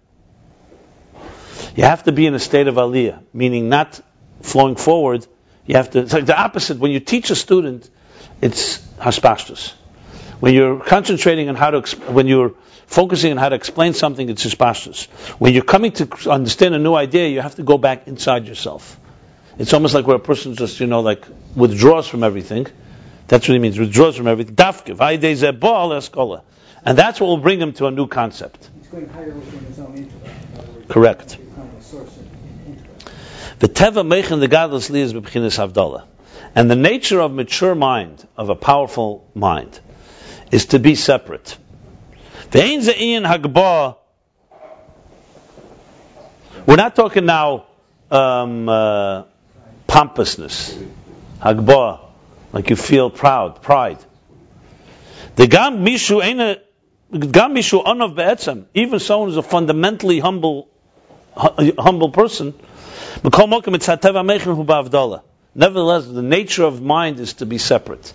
S1: You have to be in a state of aliyah, meaning not flowing forward. You have to. It's like the opposite. When you teach a student, it's haspashtus. When you're concentrating on when you're focusing on how to explain something, it's haspashtus. When you're coming to understand a new idea, you have to go back inside yourself. It's almost like where a person just, withdraws from everything. That's what it means, withdraws from everything. And that's what will bring him to a new concept.
S5: He's going higher within his own intellect.
S1: Correct.
S5: The teva
S1: meichin the godless liyas b'bchinas havdalah. And the nature of mature mind, of a powerful mind, is to be separate. Ve'ein ze'in hagba. We're not talking now pompousness, hagba, like you feel pride. The gam mishu anav be'etzem, even someone who's a fundamentally humble person. Nevertheless, the nature of mind is to be separate.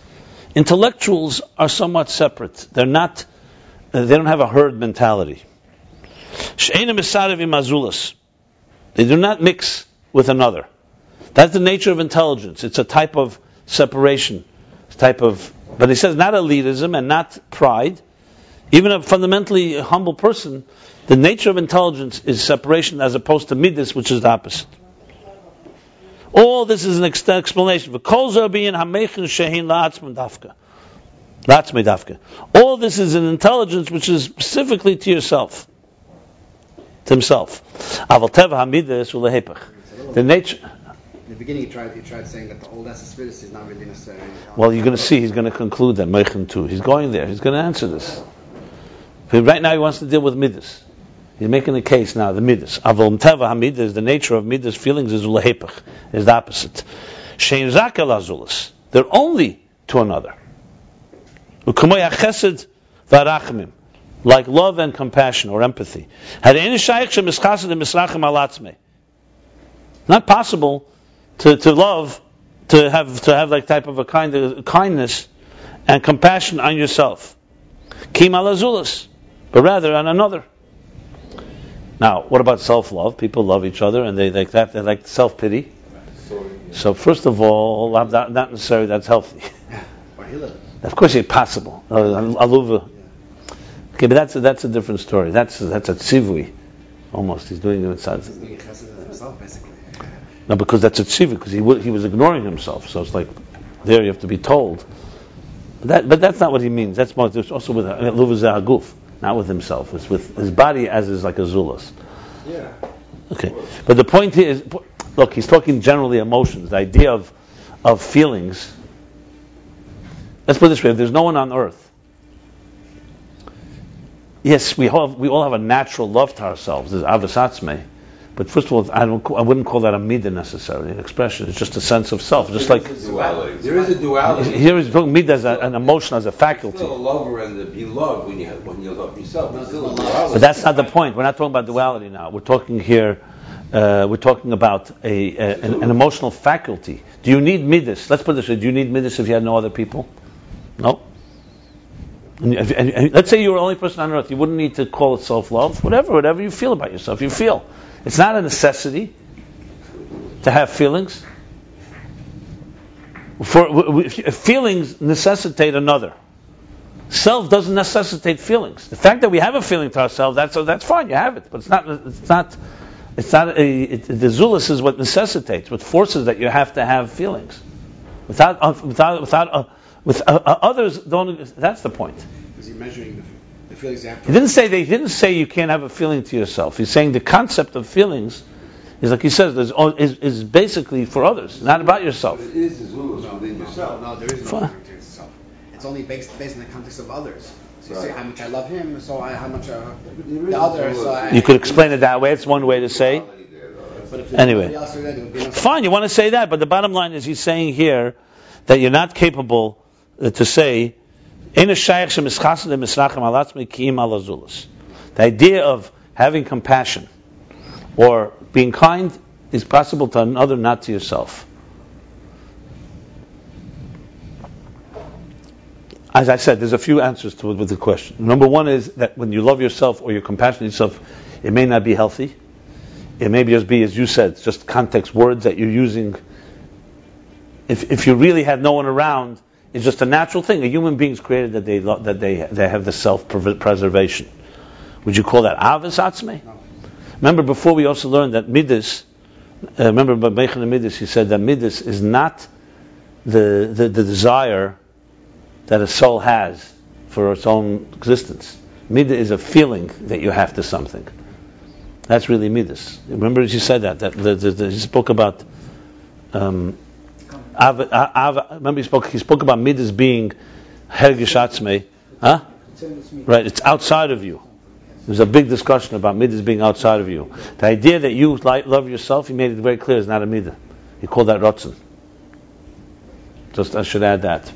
S1: Intellectuals are somewhat separate. They don't have a herd mentality. They do not mix with another. That's the nature of intelligence. It's a type of separation. But he says not elitism and not pride. Even a fundamentally humble person, the nature of intelligence is separation as opposed to midas, which is the opposite. All this is an explanation. All this is an intelligence which is specifically to yourself. to himself. Aval teva hamidas ulehepach. The nature.
S2: In the beginning, he tried saying that the old sefirot is not really necessary.
S1: Well, you're going to see. He's going to conclude that Meichen too. He's going there. He's going to answer this. But right now, he wants to deal with midas. He's making a case now. The midas. Aval teva hamidas. The nature of midas feelings is ulehepach. Is the opposite. Shein zakel azulas. They're only to another. U'kamoy hachesed v'arachmim. Like love and compassion or empathy. Not possible to love, to have like type of a kind of kindness and compassion on yourself. Kim alazulas, but rather on another. Now, what about self-love? People love each other and they like that. They like self-pity. So first of all, not necessarily that's healthy. Of course, it's possible. Aluva. Okay, but that's a different story. That's a tzivui, almost. He's doing it inside.
S2: He's being chesed himself, basically.
S1: No, because that's a tzivui, because he was ignoring himself. So it's like there you have to be told. But that's not what he means. That's more. There's also with aluva zehaguf, not with himself. It's with his body as is like a zulas.
S3: Yeah.
S1: Okay, but the point here is, look, he's talking generally emotions. The idea of feelings. Let's put it this way: if there's no one on earth. Yes, we all have a natural love to ourselves. There's avos atzmo, but first of all, I wouldn't call that a midah necessarily. An expression. It's just a sense of self. Just like
S3: there is a duality.
S1: Here he's talking midah as an emotion, as a faculty.
S3: Still a lover and the beloved when you love yourself. It's still a duality.
S1: But that's not the point. We're not talking about duality now. We're talking here. We're talking about an emotional faculty. Do you need midas? Let's put it this way: do you need midas if you had no other people? No. And let's say you were the only person on earth, you wouldn't need to call it self-love. Whatever you feel about yourself, you feel. It's not a necessity to have feelings. Feelings necessitate another. Self doesn't necessitate feelings. The fact that we have a feeling to ourselves, that's fine. You have it, but it's not. The zulus is what necessitates, what forces that you have to have feelings. Without others don't. That's the point.
S2: Because you're measuring the feelings you have to.
S1: He didn't say you can't have a feeling to yourself. He's saying the concept of feelings is like he says is basically for others, not about yourself.
S3: It is the zulus within yourself.
S2: No, there is no feeling to yourself. It's only based in the context of others. So you say how much I love him, so how much the other. So
S1: You could explain it that way. It's one way to say. Anyway, fine. You want to say that, but the bottom line is he's saying here that you're not capable to say, the idea of having compassion or being kind is possible to another, not to yourself. As I said, there's a few answers to it with the question. Number one is that when you love yourself or you're compassionate yourself, it may not be healthy. It may just be, as you said, just context words that you're using. If you really had no one around, it's just a natural thing. A human being is created that they have the self-preservation. Would you call that avos atzmo?
S2: No.
S1: Remember, before we also learned that midas. Remember, by Meichen midas, he said that midas is not the desire that a soul has for its own existence. Midah is a feeling that you have to something. That's really midas. Remember, he said that he spoke about. Remember, he spoke about midas being hergish atzmo, huh? Right, it's outside of you. There's a big discussion about midas being outside of you. The idea that you love yourself, he made it very clear, is not a midah. He called that rotzen. Just I should add that.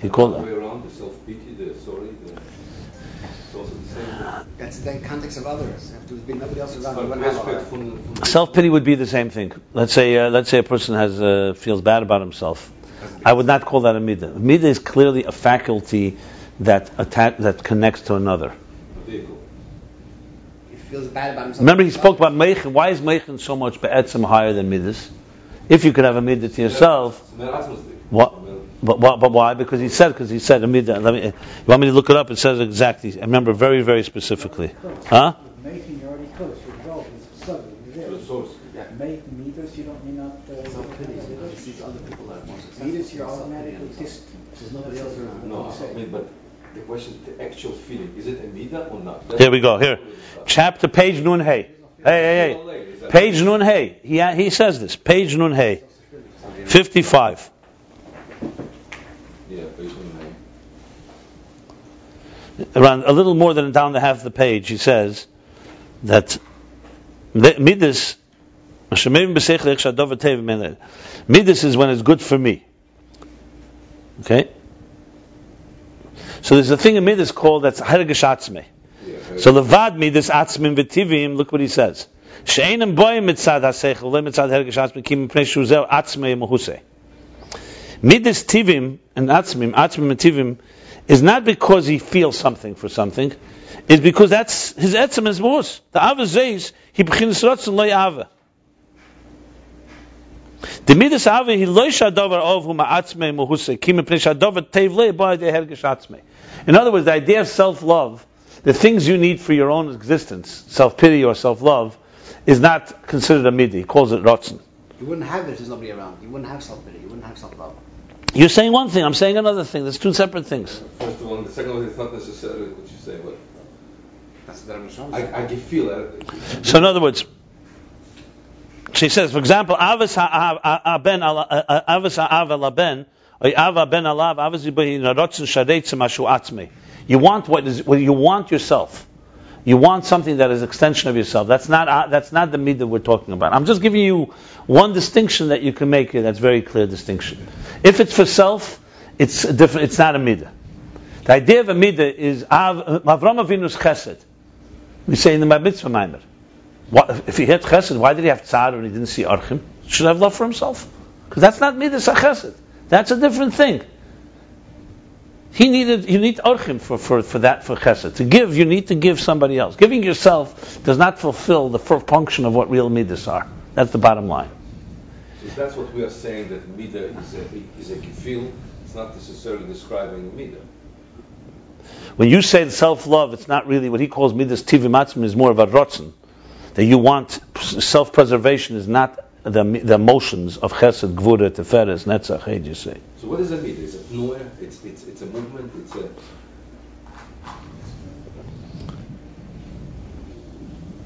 S1: He called
S4: the way around, the self-pity, the sorry, it's also the same.
S2: That's the context of others. There have to be nobody else around.
S1: Self-pity would be the same thing. Let's say a person feels bad about himself. I would not call that a midah. Midah is clearly a faculty that connects to another.
S2: He feels bad about himself.
S1: Remember, he spoke about meichen. Why is meichen so much be'etzem higher than midas? If you could have a midah to yourself, what? But why? Because he said a midah. You want me to look it up? It says exactly. I remember very, very specifically. Huh?
S5: Making you already close. Your result is subtle. The source. Make meters, you don't mean not.
S2: Sees other people that want to.
S5: Meters, you're automatically distant.
S2: There's nobody else around.
S4: No, but The question, the actual feeling, is it a midah or not?
S1: Here we go. Here, chapter page Nun Hey. Hey. Page Nun Hey. He says this. Page Nun Hey. 55.
S4: Yeah, page Nun Hey.
S1: Around a little more than down the half of the page, he says that midas midas is when it's good for me. Okay. So there's a thing in midas called that's hergesh atzmo. So levad midas atzmim v'tivim. Look what he says. She'einem boyim mitzad haseichel le mitzad hergesh atzmo kim pnei shuzeh atzmei mohusei. Midas tivim and atzmim and tivim is not because he feels something for something. It's because that's his etzem is mohus. The ava zeis he begins rotzen loy ava. The midas ava he loy shadavar of huma atzmei mohusei kim pnei shadavar tev le by the hergesh atzmei. In other words, the idea of self-love, the things you need for your own existence, self-pity or self-love, is not considered a midah. He calls it rotzen.
S2: You wouldn't have it if there's nobody around. You wouldn't have self-pity. You wouldn't have self-love.
S1: You're saying one thing, I'm saying another thing. There's two separate things.
S4: First of all, and the second one is not necessarily what you say, but
S2: That's what I'm showing.
S4: I can feel it.
S1: So in other words, she says, for example, avas ha'aben alaben, or ava ben alav, avas yibahi narotzen shareitzim ashu atzmei. You want you want yourself. You want something that is an extension of yourself. That's not the midah we're talking about. I'm just giving you one distinction that you can make here. That's a very clear distinction. If it's for self, it's different. It's not a midah. The idea of a midah is Avram Avinu's chesed. We say in the mitzvah maimer. If he had chesed, why did he have tzar when he didn't see archim? He should have love for himself, because that's not midas chesed. That's a different thing. You need orchim for chesed. To give, you need to give somebody else. Giving yourself does not fulfill the function of what real midas are. That's the bottom line.
S4: So that's what we are saying, that midah is a gefil. It's not necessarily describing midah.
S1: When you say self-love, it's not really what he calls midas tivim atzmim, is more of a rotzen. That you want, self-preservation is not the emotions of chesed, gvura, teferes, netzach, hey, you say.
S4: So what is a midah? Is it pnua? It's a movement?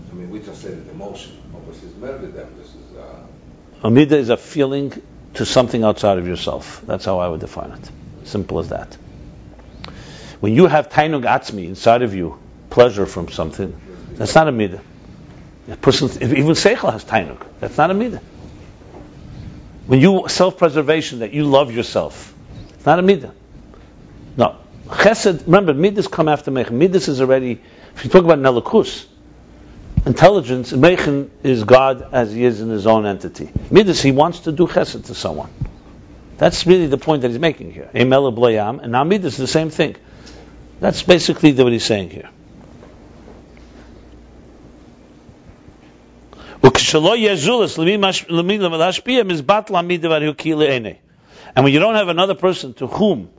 S4: I mean, we translated emotion. Obviously, it's merdedem. This is...
S1: A midah is a feeling to something outside of yourself. That's how I would define it. Simple as that. When you have tainug atzmi inside of you, pleasure from something, that's not a midah. A person, even seichel has tainug. That's not a midah. When you self-preservation, that you love yourself, it's not a midah. No, chesed. Remember, midas come after meichen. Midas is already. If you talk about nelakus, intelligence, meichen is God as He is in His own entity. Midas, He wants to do chesed to someone. That's really the point that He's making here. Emel b'layam, and now midas is the same thing. That's basically what He's saying here. And when you don't have another person to whom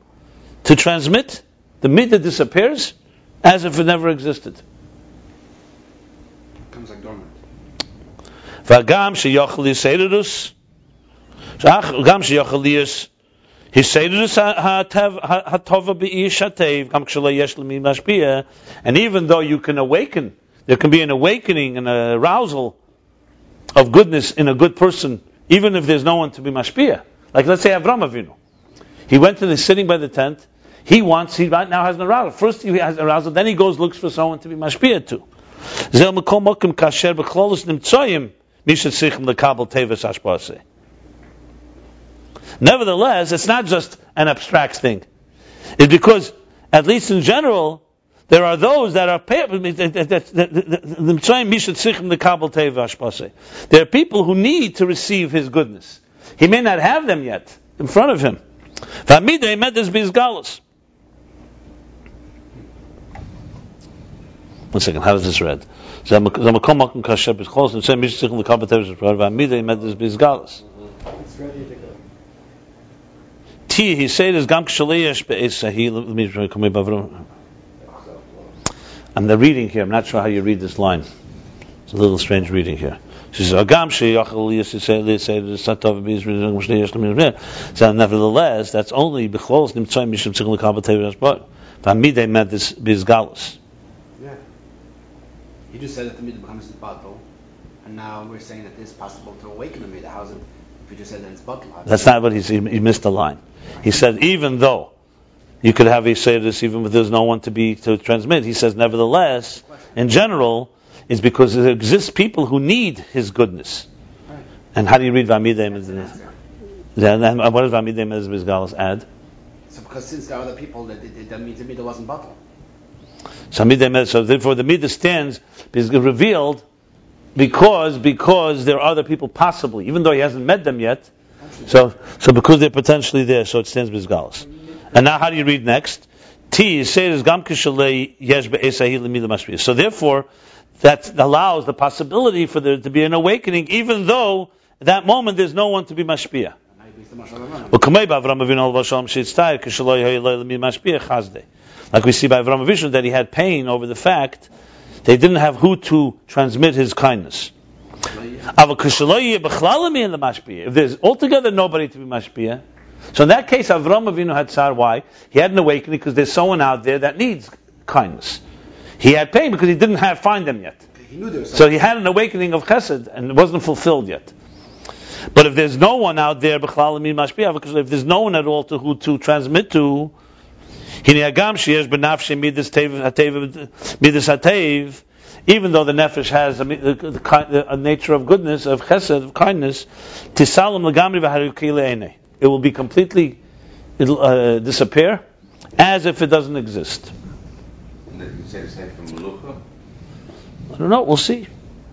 S1: to transmit, the midah disappears as if it never existed.
S2: Becomes like dormant.
S1: And even though you can awaken, there can be an awakening and an arousal of goodness in a good person, even if there's no one to be mashpia. Like let's say Avram Avinu. He went to the sitting by the tent. He right now has an arousal. First he has arousal, then he goes looks for someone to be mashpia to. Nevertheless, it's not just an abstract thing. It's because, at least in general, there are those that are there are people who need to receive His goodness. He may not have them yet in front of him. One second, how is this read? T, he said is gam I'm the reading here. I'm not sure how you read this line. It's a little strange reading here. She says, so nevertheless, that's only b'chol nimtzai mishum tzigul l'kabel tevi hashbar. V'hamidei meant this bizgalus.
S2: Yeah. You just said that the midah becomes the bottle, and now we're saying that it's possible to awaken the midah. How's it? If you just said that it's bottle.
S1: That's not what he missed the line. He said, even though you could have a this even if there's no one to transmit, he says, nevertheless, in general, it's because there exists people who need his goodness.
S2: Right.
S1: And how do you read Vamidem? What does Vamidem as Bizgalas add?
S2: So because since there are other people, that means the midah wasn't bottle.
S1: So therefore the midah stands is revealed because there are other people possibly, even though he hasn't met them yet. So because they're potentially there, so it stands Bizgalas. And now how do you read next? T says gam kishalei yesh be'esahi l'midah mashpia. So therefore that allows the possibility for there to be an awakening, even though at that moment there's no one to be mashpia. Like we see by Avraham Avinu that he had pain over the fact they didn't have who to transmit his kindness. If there's altogether nobody to be mashpia, so in that case Avraham Avinu had tsar. Why? He had an awakening because there's someone out there that needs kindness. He had pain because he didn't find them yet. So he had an awakening of chesed and it wasn't fulfilled yet. But if there's no one out there, because if there's no one at all who to transmit to, even though the nefesh has a nature of goodness, of chesed, of kindness, it will be completely, it'll disappear, as if it doesn't exist.
S3: You say the same from Melucha?
S1: I don't know, we'll see.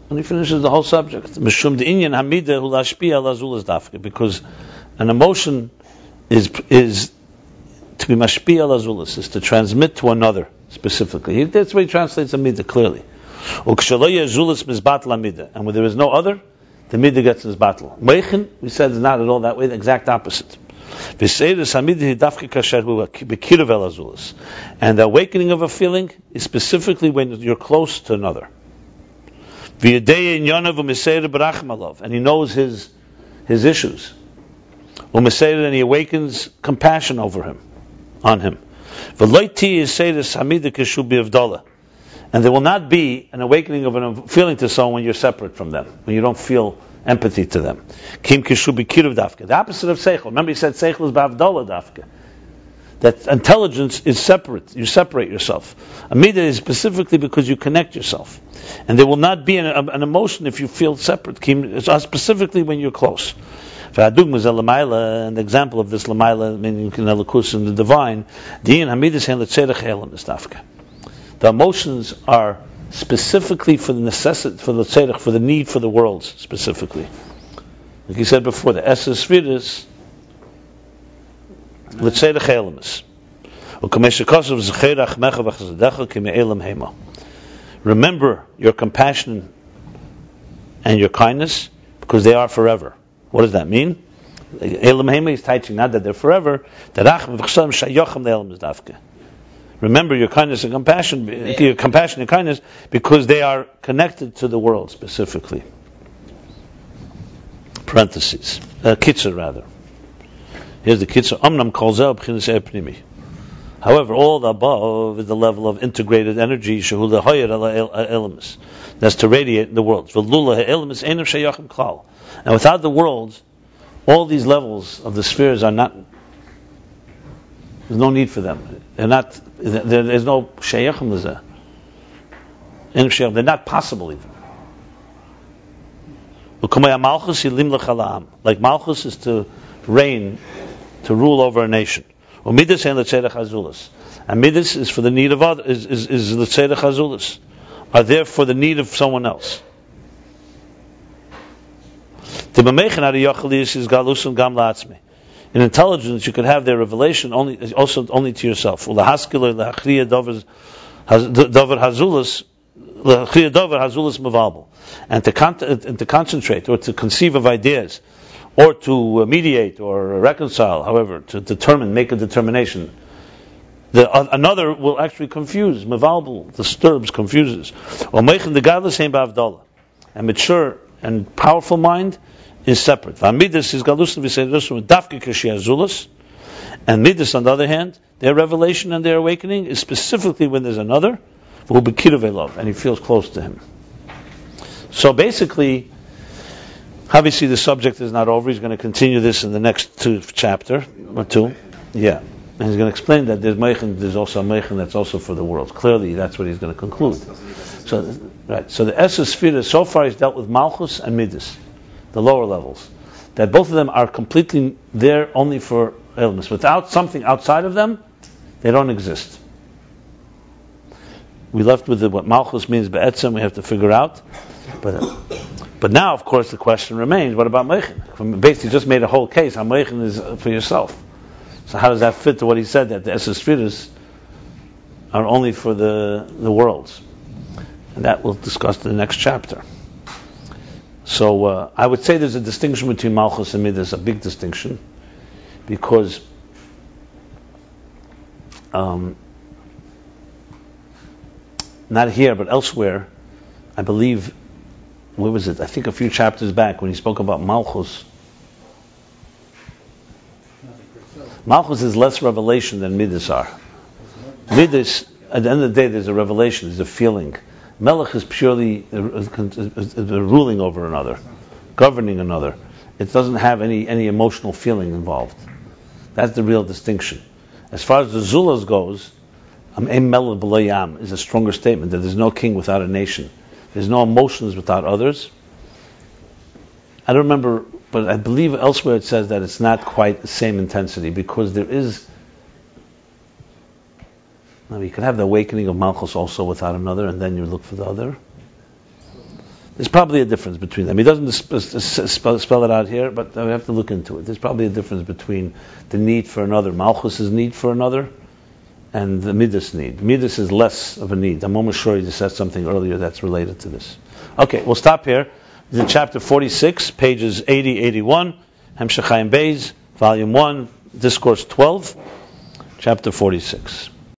S1: When he finishes the whole subject. Because an emotion is to be mashpia al azulis, is to transmit to another specifically. That's why he translates the midah clearly. And when there is no other, the midah gets his battle. Meichen, we said, is not at all that way, the exact opposite. And the awakening of a feeling is specifically when you're close to another. And he knows his issues. And he awakens compassion on him. And there will not be an awakening of a feeling to someone when you're separate from them, when you don't feel empathy to them. The opposite of seichel. Remember he said seichel is ba'avdala dafka. That intelligence is separate. You separate yourself. Amida is specifically because you connect yourself. And there will not be an emotion if you feel separate. Specifically when you're close. And the example of this lamaila, meaning Elikus in the divine, the emotions are specifically for the necessity, for the tzedek, for the need for the worlds, specifically. Like you said before, the essence sfiris, l'tzedek helemis. Remember your compassion and your kindness, because they are forever. What does that mean? Elam Hema is teaching not that they're forever. Remember your kindness and compassion, and kindness, because they are connected to the world specifically. Parentheses. Kitzur rather. Here's the kitzur. Amnam kolzel b'chinas pnimi. However, all the above is the level of integrated energy. Shehu lehoyer ala elemis. That's to radiate in the worlds. V'lula ha'elemis einav sheyachim klal. And without the worlds, all these levels of the spheres are not. There's no need for them. They're not. There's no sheyachim lezeh. They're not possible even. Like Malchus is to reign, to rule over a nation. And Midas is for the need of others. Is the tzedek hazulis are there for the need of someone else. In intelligence, you could have their revelation only to yourself. And to concentrate or to conceive of ideas, or to mediate or reconcile, however, to determine, make a determination. Another will actually confuse, mevalbul, disturbs, confuses. and mature and powerful mind is separate. Midas is galusim v'seidusim dafke kashiazulas, and midas, on the other hand, their revelation and their awakening is specifically when there's another who bekiruv love, and he feels close to him. So basically, obviously the subject is not over. He's going to continue this in the next chapter or two. Yeah. And he's going to explain that there's also a meichin that's also for the world. Clearly, that's what he's going to conclude. So the Esses Sefirot, so far he's dealt with Malchus and Midas, the lower levels. That both of them are completely there only for illness. Without something outside of them, they don't exist. We left with what Malchus means be'etzem, we have to figure out. But now, of course, the question remains, what about meichin? Basically, just made a whole case, how meichin is for yourself. So how does that fit to what he said, that the Esses Sefirot are only for the worlds? And that we'll discuss in the next chapter. So I would say there's a distinction between Malchus and Midas, a big distinction, because not here, but elsewhere, I believe, where was it? I think a few chapters back, when he spoke about Malchus, Malchus is less revelation than Midas are. Midas, at the end of the day, there's a revelation, there's a feeling. Melech is purely ruling over another, governing another. It doesn't have any emotional feeling involved. That's the real distinction. As far as the Zulas goes, Am Melech b'lo yam is a stronger statement, that there's no king without a nation. There's no emotions without others. I don't remember, but I believe elsewhere it says that it's not quite the same intensity, because there is... Now, you could have the awakening of Malchus also without another, and then you look for the other. There's probably a difference between them. He doesn't spell it out here, but we have to look into it. There's probably a difference between the need for another, Malchus's need for another, and the Midas need. Midas is less of a need. I'm almost sure he just said something earlier that's related to this. Okay, we'll stop here. This is in chapter 46, pages 80-81, Ayin Beis, volume 1, Discourse 12, chapter 46.